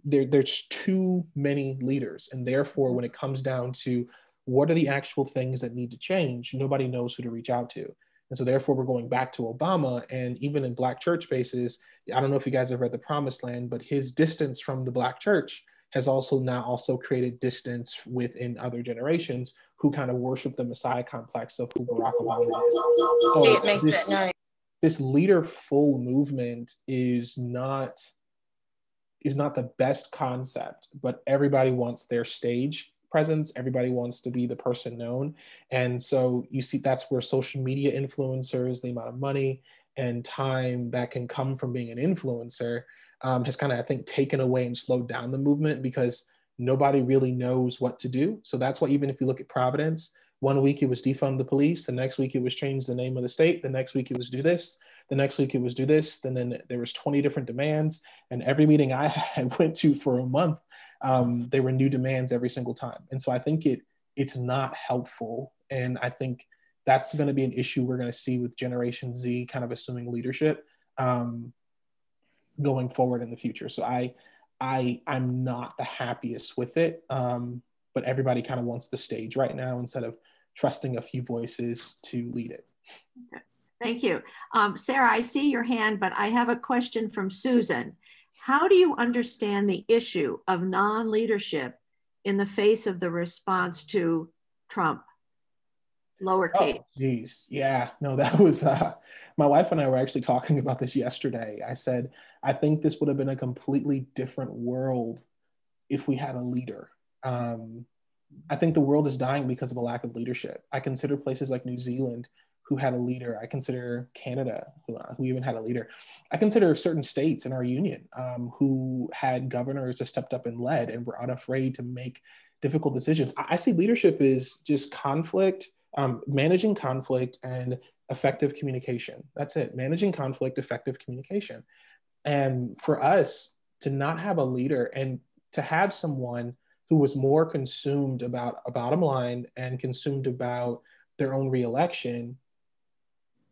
There's too many leaders. And therefore, when it comes down to what are the actual things that need to change, nobody knows who to reach out to. And so therefore, we're going back to Obama. And even in Black church spaces, I don't know if you guys have read The Promised Land, but his distance from the Black church has also created distance within other generations who kind of worship the Messiah complex of who Barack Obama is. So this leaderful movement is not the best concept, but everybody wants their stage presence. Everybody wants to be the person known. And so you see, that's where social media influencers, the amount of money and time that can come from being an influencer, has kind of, I think, taken away and slowed down the movement because nobody really knows what to do. So that's why even if you look at Providence, one week it was defund the police, the next week it was change the name of the state, the next week it was do this, the next week it was do this, and then there was 20 different demands. And every meeting I went to for a month, there were new demands every single time. And so I think it's not helpful. And I think that's going to be an issue we're going to see with Generation Z kind of assuming leadership going forward in the future. So I'm not the happiest with it, but everybody kind of wants the stage right now instead of trusting a few voices to lead it. Okay. Thank you. Sarah, I see your hand, but I have a question from Susan. How do you understand the issue of non-leadership in the face of the response to Trump? Lowercase. Oh, geez. Yeah, no, that was, my wife and I were actually talking about this yesterday. I said, I think this would have been a completely different world if we had a leader. I think the world is dying because of a lack of leadership. I consider places like New Zealand who had a leader. I consider Canada who even had a leader. I consider certain states in our union who had governors that stepped up and led and were unafraid to make difficult decisions. I see leadership as just conflict, managing conflict and effective communication. That's it. Managing conflict, effective communication. And for us to not have a leader and to have someone who was more consumed about a bottom line and consumed about their own reelection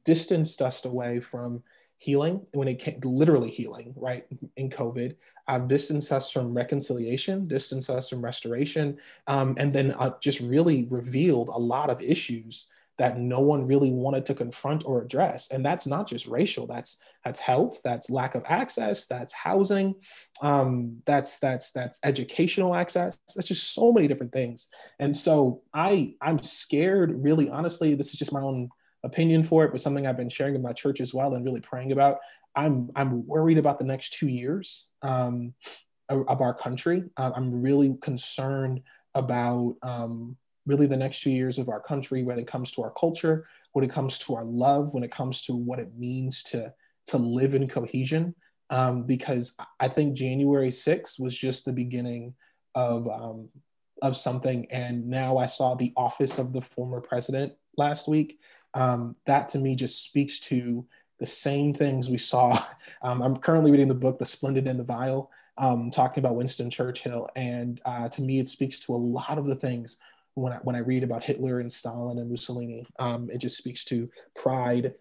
distanced us away from healing, when it came literally healing, right, in COVID, distanced us from reconciliation, distanced us from restoration, and then just really revealed a lot of issues that no one really wanted to confront or address. And that's not just racial, that's health, that's lack of access, that's housing, that's educational access. That's just so many different things. And so I'm scared, really, honestly, this is just my own opinion for it, but something I've been sharing with my church as well and really praying about. I'm worried about the next 2 years of our country. I'm really concerned about really the next 2 years of our country when it comes to our culture, when it comes to our love, when it comes to what it means to live in cohesion. Because I think January 6th was just the beginning of something. And now I saw the office of the former president last week. That to me just speaks to the same things we saw. I'm currently reading the book, The Splendid and the Vile, talking about Winston Churchill. And to me, it speaks to a lot of the things when I read about Hitler and Stalin and Mussolini. It just speaks to pride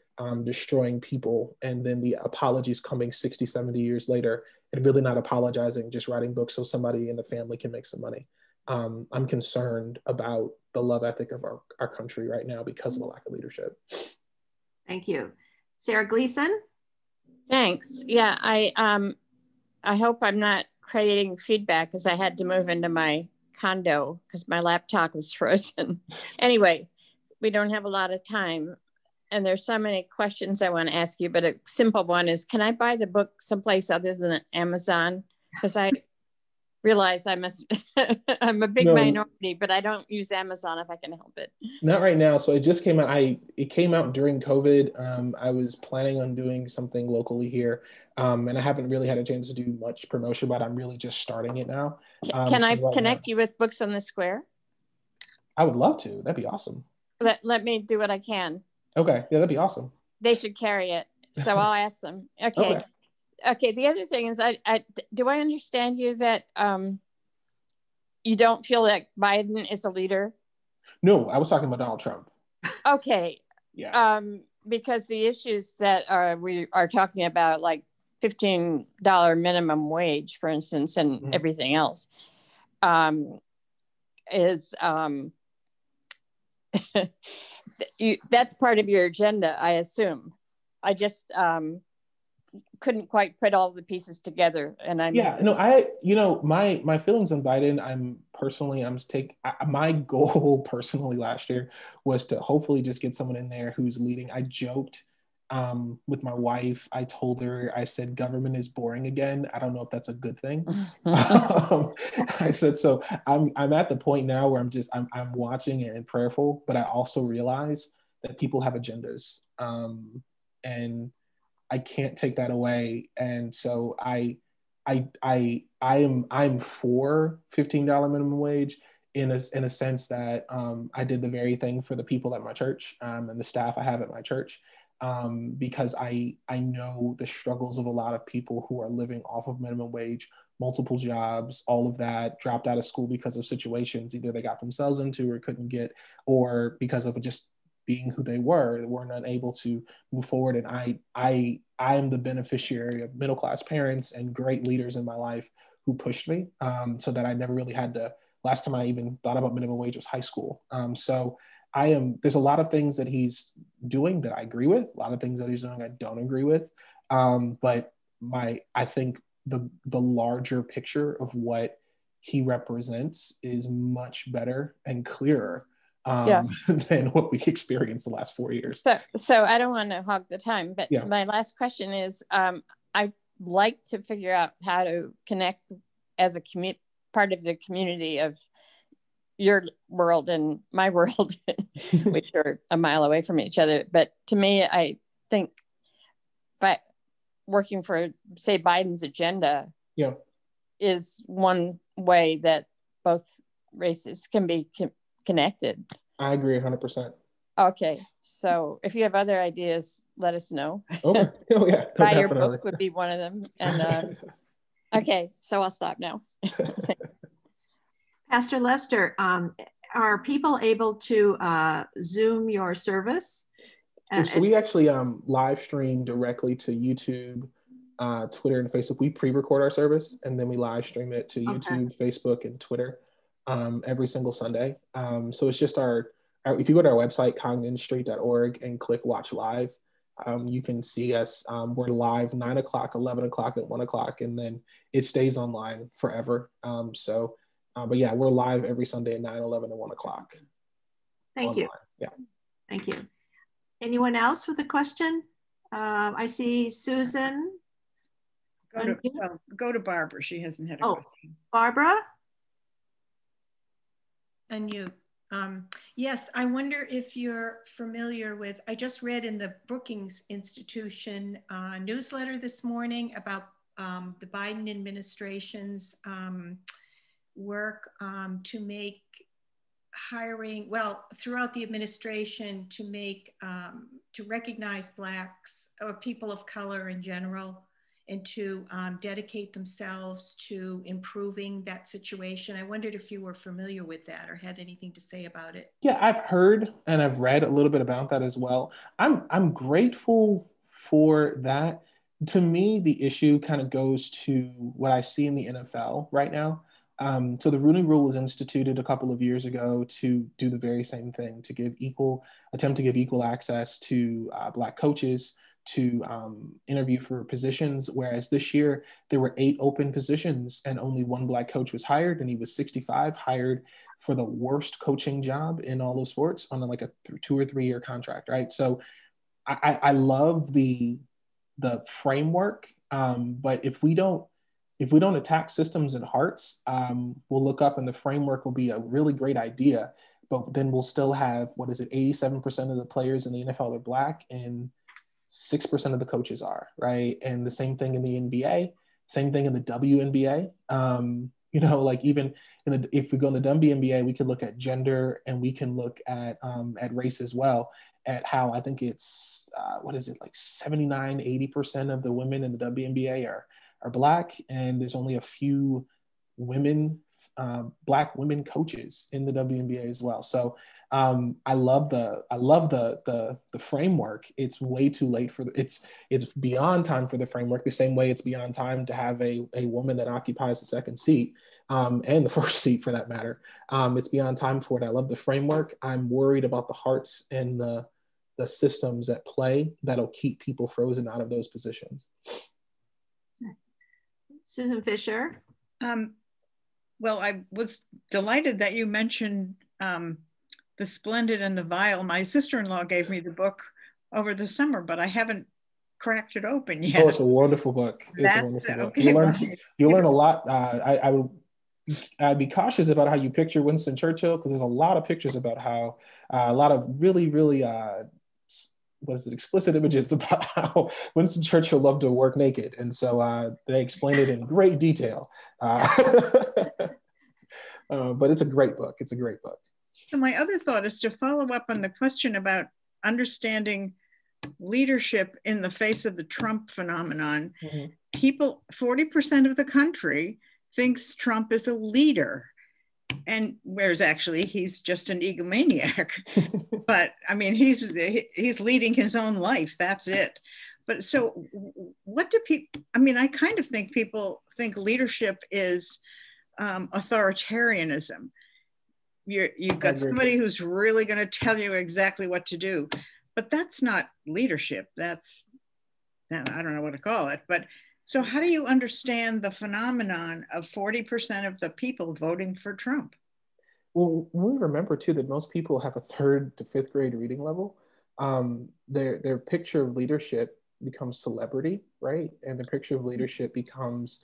destroying people, and then the apologies coming 60, 70 years later, and really not apologizing, just writing books so somebody in the family can make some money. I'm concerned about the love ethic of our country right now because of the lack of leadership. Thank you. Sarah Gleason? Thanks. Yeah, I hope I'm not creating feedback because I had to move into my condo because my laptop was frozen. Anyway, we don't have a lot of time. And there's so many questions I want to ask you, but a simple one is, can I buy the book someplace other than Amazon? Because I realize I'm a big minority, but I don't use Amazon if I can help it. Not right now. So it just came out. It came out during COVID. I was planning on doing something locally here, and I haven't really had a chance to do much promotion, but I'm really just starting it now. Can I connect you with Books on the Square? I would love to. That'd be awesome. Let me do what I can. Okay. Yeah, that'd be awesome. They should carry it. So I'll ask them. Okay. Okay. The other thing is, do I understand you that you don't feel that Biden is a leader? No, I was talking about Donald Trump. Okay. Yeah. Because the issues that we are talking about, like $15 minimum wage, for instance, and everything else, is that's part of your agenda, I assume. I just couldn't quite put all the pieces together, and my feelings on Biden. My goal personally last year was to hopefully just get someone in there who's leading. I joked with my wife. I told her, I said, government is boring again. I don't know if that's a good thing. I said, so I'm at the point now where I'm watching and prayerful, but I also realize that people have agendas, and I can't take that away. And so I'm for $15 minimum wage in a sense that I did the very thing for the people at my church and the staff I have at my church, because I know the struggles of a lot of people who are living off of minimum wage, multiple jobs, all of that, dropped out of school because of situations either they got themselves into or couldn't get, or because of just being who they weren't unable to move forward. And I am the beneficiary of middle-class parents and great leaders in my life who pushed me, so that I never really had to. Last time I even thought about minimum wage was high school. So there's a lot of things that he's doing that I agree with, a lot of things that he's doing I don't agree with. But I think the larger picture of what he represents is much better and clearer than what we experienced the last 4 years. So I don't want to hog the time, but my last question is, I'd like to figure out how to connect as a part of the community of your world and my world, which are a mile away from each other. But to me, I think working for, say, Biden's agenda is one way that both races can be connected. I agree 100%. Okay, so if you have other ideas, let us know. Okay. Oh yeah, Buy your book would be one of them. And okay, so I'll stop now. Pastor Lester, are people able to Zoom your service So we actually live stream directly to YouTube, Twitter, and Facebook. We pre-record our service and then we live stream it to YouTube, Facebook, and Twitter every single Sunday. So it's just if you go to our website, cognitionstreet.org, and click Watch Live, you can see us. We're live 9 o'clock, 11 o'clock, and 1 o'clock, and then it stays online forever. But yeah, we're live every Sunday at 9, 11, and 1 o'clock. Thank online. you. Yeah. Thank you. Anyone else with a question? I see Susan. Go to Barbara. She hasn't had a question. Barbara? And you. Yes, I wonder if you're familiar with, I just read in the Brookings Institution newsletter this morning about the Biden administration's work to make hiring, throughout the administration, to make, to recognize Blacks or people of color in general, and to dedicate themselves to improving that situation. I wondered if you were familiar with that or had anything to say about it. Yeah, I've heard and I've read a little bit about that as well. I'm grateful for that. To me, the issue kind of goes to what I see in the NFL right now. So the Rooney Rule was instituted a couple of years ago to do the very same thing, to attempt to give equal access to Black coaches, to interview for positions, whereas this year there were 8 open positions and only 1 Black coach was hired, and he was 65, hired for the worst coaching job in all of sports on like a 2 or 3 year contract, right? So I love the framework, but if we don't attack systems and hearts, we'll look up and the framework will be a really great idea, but then we'll still have, 87% of the players in the NFL are Black and 6% of the coaches are, right? And the same thing in the NBA, same thing in the WNBA. Like even if we go in the WNBA, we could look at gender and we can look at race as well, at how I think it's, like 79, 80% of the women in the WNBA are Black, and there's only a few women, Black women coaches in the WNBA as well. So I love the framework. It's way too late for it's beyond time for the framework, the same way it's beyond time to have a woman that occupies the second seat, and the first seat for that matter. It's beyond time for it. I love the framework. I'm worried about the hearts and the systems at play that'll keep people frozen out of those positions. Susan Fisher. Well, I was delighted that you mentioned The Splendid and the Vile. My sister-in-law gave me the book over the summer, but I haven't cracked it open yet. Oh, it's a wonderful book. You'll learn a lot. I'd be cautious about how you picture Winston Churchill, because there's a lot of pictures about how a lot of really, really explicit images about how Winston Churchill loved to work naked. And so they explain it in great detail. But it's a great book. It's a great book. So my other thought is to follow up on the question about understanding leadership in the face of the Trump phenomenon. Mm-hmm. People, 40% of the country thinks Trump is a leader. And whereas actually he's just an egomaniac. But I mean, he's leading his own life. That's it. But so what do people, I mean, I kind of think people think leadership is authoritarianism. You've got somebody who's really going to tell you exactly what to do, but that's not leadership. That's, I don't know what to call it. But so how do you understand the phenomenon of 40% of the people voting for Trump? Well, we remember too that most people have a 3rd to 5th grade reading level. Their picture of leadership becomes celebrity, right? And the picture of leadership becomes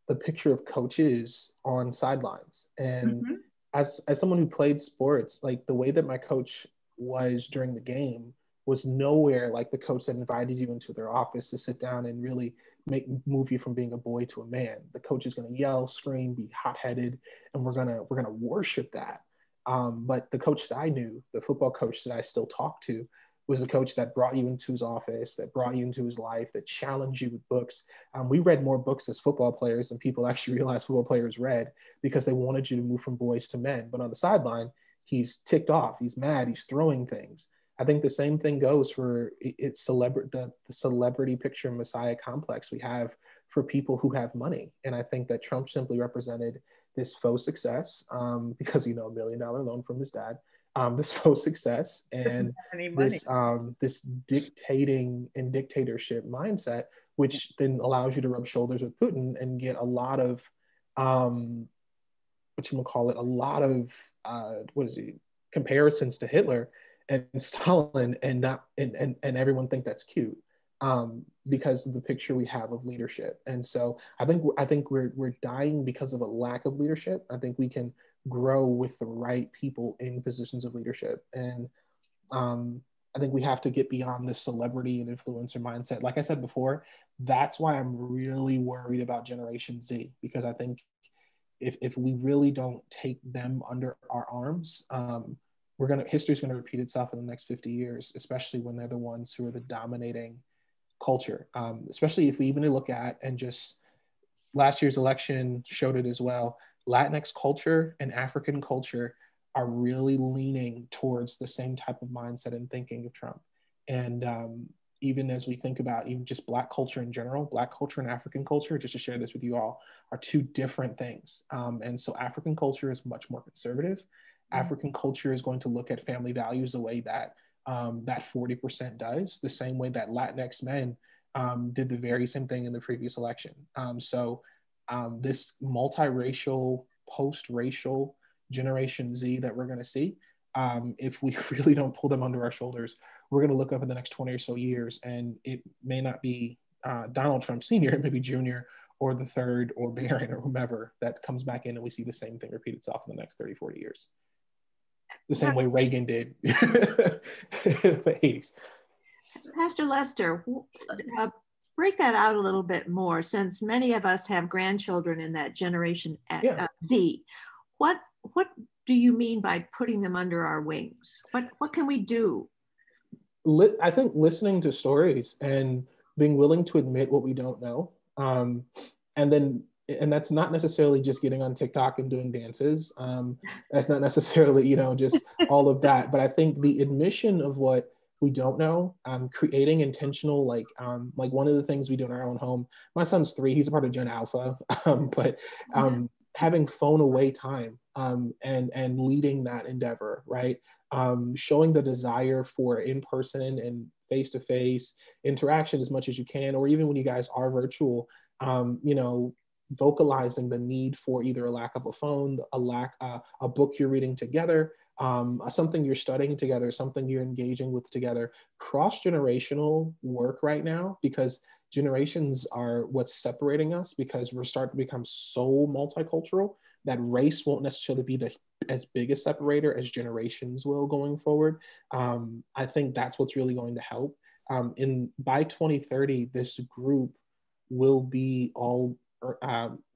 the picture of coaches on sidelines. And mm-hmm. as someone who played sports, like the way that my coach was during the game was nowhere like the coach that invited you into their office to sit down and really move you from being a boy to a man. The coach is going to yell, scream, be hot-headed, and we're gonna worship that. But the coach that I knew, the football coach that I still talk to, was a coach that brought you into his office, that brought you into his life, that challenged you with books. We read more books as football players than people actually realized football players read, because they wanted you to move from boys to men. But on the sideline, he's ticked off, he's mad, he's throwing things. I think the same thing goes for the celebrity picture messiah complex we have for people who have money. And I think that Trump simply represented this faux success because, $1 million loan from his dad, this faux success and this dictating and dictatorship mindset, which then allows you to rub shoulders with Putin and get a lot of, comparisons to Hitler and Stalin, and everyone think that's cute because of the picture we have of leadership. And so I think we're dying because of a lack of leadership. I think we can grow with the right people in positions of leadership. And I think we have to get beyond this celebrity and influencer mindset. Like I said before, that's why I'm really worried about Generation Z, because I think if we really don't take them under our arms, history's gonna repeat itself in the next 50 years, especially when they're the ones who are the dominating culture. Especially if we even look at, and just last year's election showed it as well, Latinx culture and African culture are really leaning towards the same type of mindset and thinking of Trump. And even as we think about even just Black culture in general, Black culture and African culture, just to share this with you all, are two different things. And so African culture is much more conservative. African culture is going to look at family values the way that that 40% does, the same way that Latinx men did the very same thing in the previous election. So this multiracial, post-racial Generation Z that we're going to see, if we really don't pull them under our shoulders, we're going to look up in the next 20 or so years, and it may not be Donald Trump Sr., it may be Jr. or the third or Barron or whomever that comes back in, and we see the same thing repeat itself in the next 30, 40 years. The same way Reagan did in the 80s. Pastor Lester, break that out a little bit more, since many of us have grandchildren in that Generation Z. What do you mean by putting them under our wings? What can we do? I think listening to stories and being willing to admit what we don't know. And that's not necessarily just getting on TikTok and doing dances. That's not necessarily, just all of that. But I think the admission of what we don't know, creating intentional, like one of the things we do in our own home, my son's 3, he's a part of Gen Alpha, but having phone away time and leading that endeavor, right? Showing the desire for in-person and face-to-face interaction as much as you can, or even when you guys are virtual, vocalizing the need for either a lack of a phone, a book you're reading together, something you're studying together, something you're engaging with together. Cross-generational work right now, because generations are what's separating us, because we're starting to become so multicultural that race won't necessarily be as big a separator as generations will going forward. I think that's what's really going to help. By 2030, this group will be all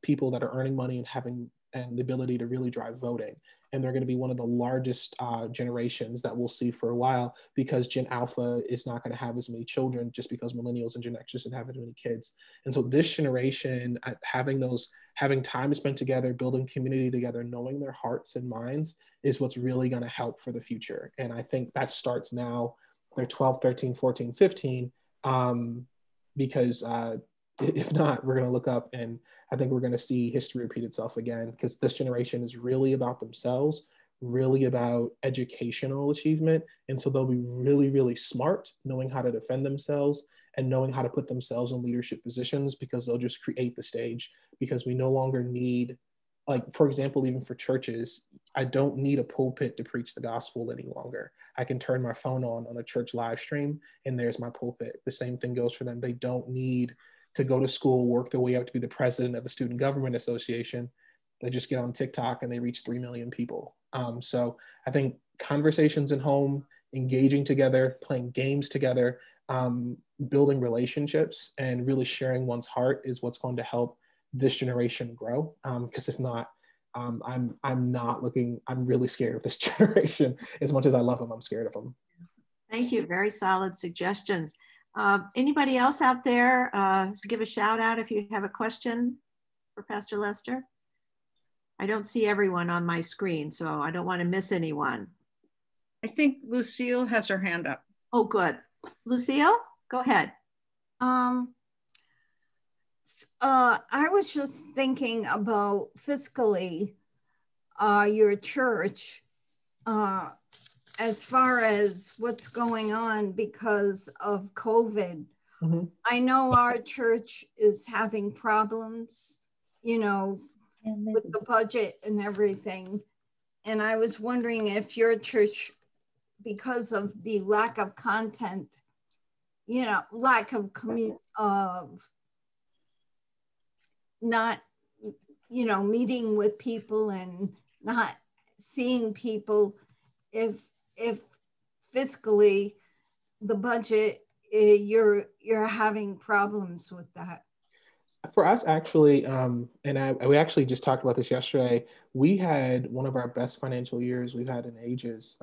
people that are earning money and having the ability to really drive voting. And they're going to be one of the largest generations that we'll see for a while, because Gen Alpha is not going to have as many children, just because millennials and Gen X just didn't have as many kids. And so this generation, having time spent together, building community together, knowing their hearts and minds is what's really going to help for the future. And I think that starts now. They're 12, 13, 14, 15, because if not, we're going to look up, and I think we're going to see history repeat itself again, because this generation is really about themselves, really about educational achievement. And so they'll be really, really smart, knowing how to defend themselves and knowing how to put themselves in leadership positions, because they'll just create the stage, because we no longer need, like, for example, even for churches, I don't need a pulpit to preach the gospel any longer. I can turn my phone on a church live stream, and there's my pulpit. The same thing goes for them. They don't need to go to school, work their way up to be the president of the Student Government Association. They just get on TikTok and they reach 3 million people. So I think conversations at home, engaging together, playing games together, building relationships, and really sharing one's heart is what's going to help this generation grow. Because if not, I'm really scared of this generation. As much as I love them, I'm scared of them. Thank you. Very solid suggestions. Anybody else out there give a shout out if you have a question for Pastor Lester? I don't see everyone on my screen, so I don't want to miss anyone. I think Lucille has her hand up. Oh, good. Lucille, go ahead. I was just thinking about fiscally your church as far as what's going on because of COVID. Mm-hmm. I know our church is having problems, you know, with the budget and everything. And I was wondering if your church, because of the lack of content, you know, lack of not, you know, meeting with people and not seeing people, if fiscally the budget, you're having problems with that. For us, actually, we actually just talked about this yesterday. We had one of our best financial years we've had in ages.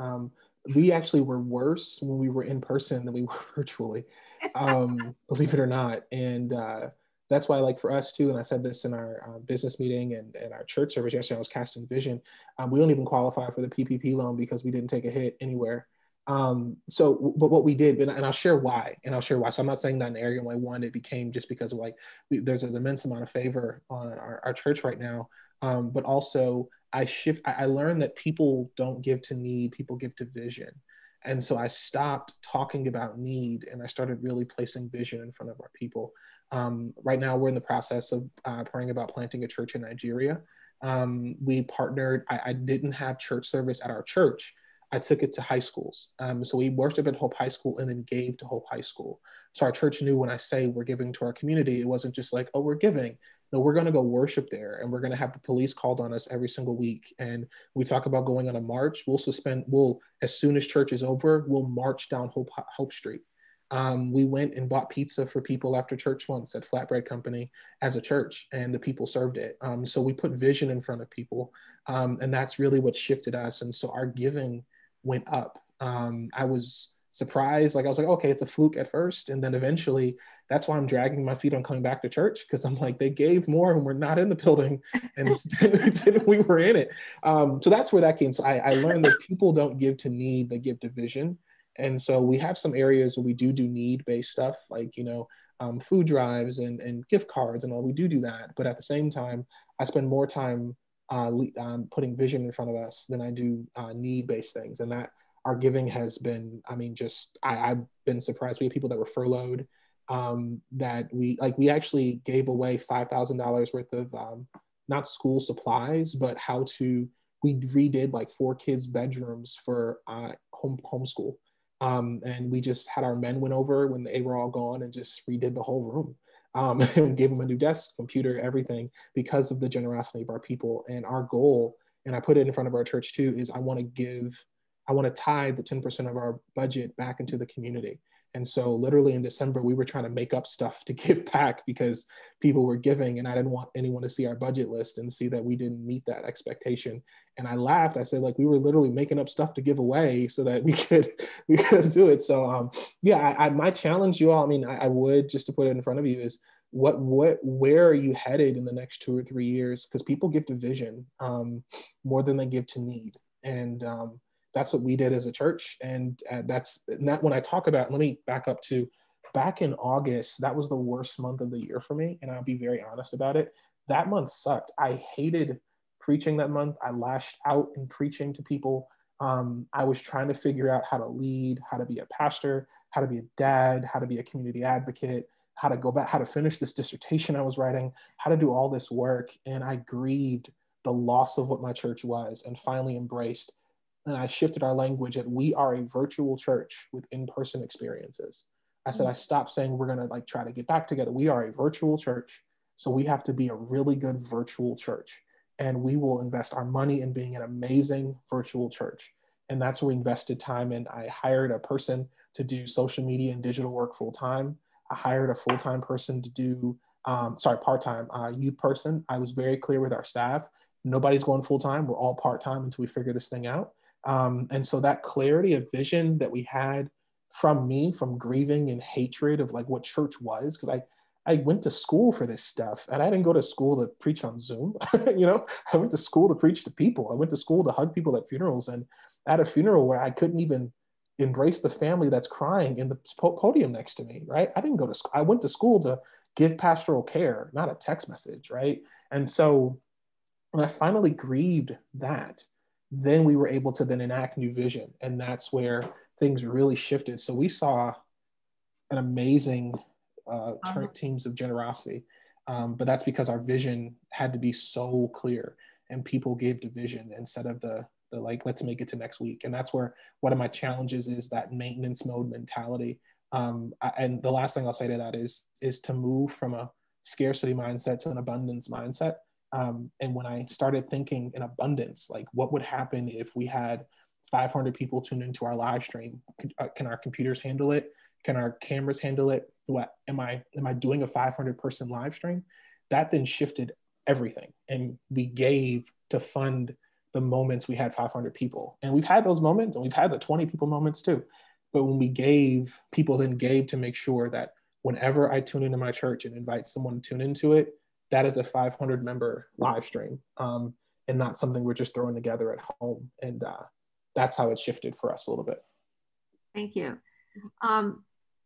We actually were worse when we were in person than we were virtually, believe it or not. And that's why, like for us too, and I said this in our business meeting and our church service yesterday, I was casting vision. We don't even qualify for the PPP loan because we didn't take a hit anywhere. But what we did, and I'll share why, So I'm not saying that in an arrogant way. One, it became just because of there's an immense amount of favor on our church right now. But also I learned that people don't give to need, people give to vision. And so I stopped talking about need and I started really placing vision in front of our people. Right now we're in the process of praying about planting a church in Nigeria. We partnered, I didn't have church service at our church. I took it to high schools. So we worshiped at Hope High School and then gave to Hope High School. So our church knew when I say we're giving to our community, it wasn't just like, oh, we're giving. No, we're going to go worship there and we're going to have the police called on us every single week. And we talk about going on a march. As soon as church is over, we'll march down Hope Street. We went and bought pizza for people after church once at Flatbread Company as a church, and the people served it. So we put vision in front of people, and that's really what shifted us. And so our giving went up. I was surprised. I was like, okay, it's a fluke at first. And then eventually, that's why I'm dragging my feet on coming back to church, because I'm like, they gave more and we're not in the building, and we were in it. So that's where that came. So I learned that people don't give to need, they give to vision. And so we have some areas where we do need-based stuff, like, food drives and gift cards and all. We do that. But at the same time, I spend more time putting vision in front of us than I do need-based things. And that our giving has been, I've been surprised. We have people that were furloughed, that we actually gave away $5,000 worth of not school supplies, but we redid 4 kids' bedrooms for homeschool. And we just had our men went over when they were all gone and just redid the whole room. And gave them a new desk, computer, everything, because of the generosity of our people. And our goal, and I put it in front of our church too, is I want to tithe the 10% of our budget back into the community. And so literally in December, we were trying to make up stuff to give back because people were giving, and I didn't want anyone to see our budget list and see that we didn't meet that expectation. And I laughed. I said, we were literally making up stuff to give away so that we could do it. So my challenge, you all, I would, just to put it in front of you, is where are you headed in the next 2 or 3 years? Because people give to vision more than they give to need. And that's what we did as a church. And that's not when I talk about, let me back up to back in August, that was the worst month of the year for me. And I'll be very honest about it. That month sucked. I hated preaching that month. I lashed out in preaching to people. I was trying to figure out how to lead, how to be a pastor, how to be a dad, how to be a community advocate, how to go back, how to finish this dissertation I was writing, how to do all this work. And I grieved the loss of what my church was and finally embraced. And I shifted our language that we are a virtual church with in-person experiences. I said, I stopped saying we're going to try to get back together. We are a virtual church. So we have to be a really good virtual church. And we will invest our money in being an amazing virtual church. And that's where we invested time in. I hired a person to do social media and digital work full-time. I hired a full-time person to do, part-time youth person. I was very clear with our staff. Nobody's going full-time. We're all part-time until we figure this thing out. And so that clarity of vision that we had from grieving and hatred of what church was, because I went to school for this stuff, and I didn't go to school to preach on Zoom. I went to school to preach to people. I went to school to hug people at funerals. And at a funeral where I couldn't even embrace the family that's crying in the podium next to me, right? I didn't go to school. I went to school to give pastoral care, not a text message, right? And so when I finally grieved that, then we were able to then enact new vision. And that's where things really shifted. So we saw an amazing teams of generosity. But that's because our vision had to be so clear and people gave to vision instead of the like, let's make it to next week. And that's where one of my challenges is that maintenance mode mentality. And the last thing I'll say to that is to move from a scarcity mindset to an abundance mindset. And when I started thinking in abundance, like what would happen if we had 500 people tune into our live stream? Can our computers handle it? Can our cameras handle it? What am I doing a 500 person live stream? That then shifted everything. And we gave to fund the moments we had 500 people. And we've had those moments and we've had the 20 people moments too. But when we gave, people then gave to make sure that whenever I tune into my church and invite someone to tune into it, that is a 500 member live stream and not something we're just throwing together at home. And that's how it shifted for us a little bit. Thank you.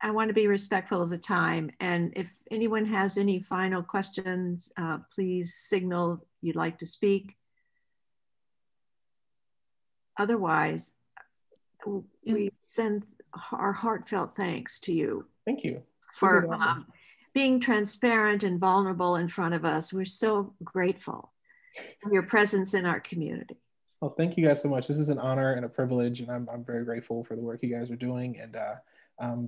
I want to be respectful of the time. And if anyone has any final questions, please signal you'd like to speak. Otherwise, we send our heartfelt thanks to you. Thank you. For being transparent and vulnerable in front of us. We're so grateful for your presence in our community. Well, thank you guys so much. This is an honor and a privilege, and I'm very grateful for the work you guys are doing and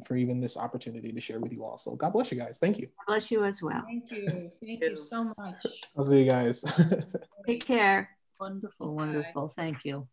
for even this opportunity to share with you all. So God bless you guys. Thank you. God bless you as well. Thank you. Thank you so much. I'll see you guys. Take care. Wonderful, wonderful. Thank you.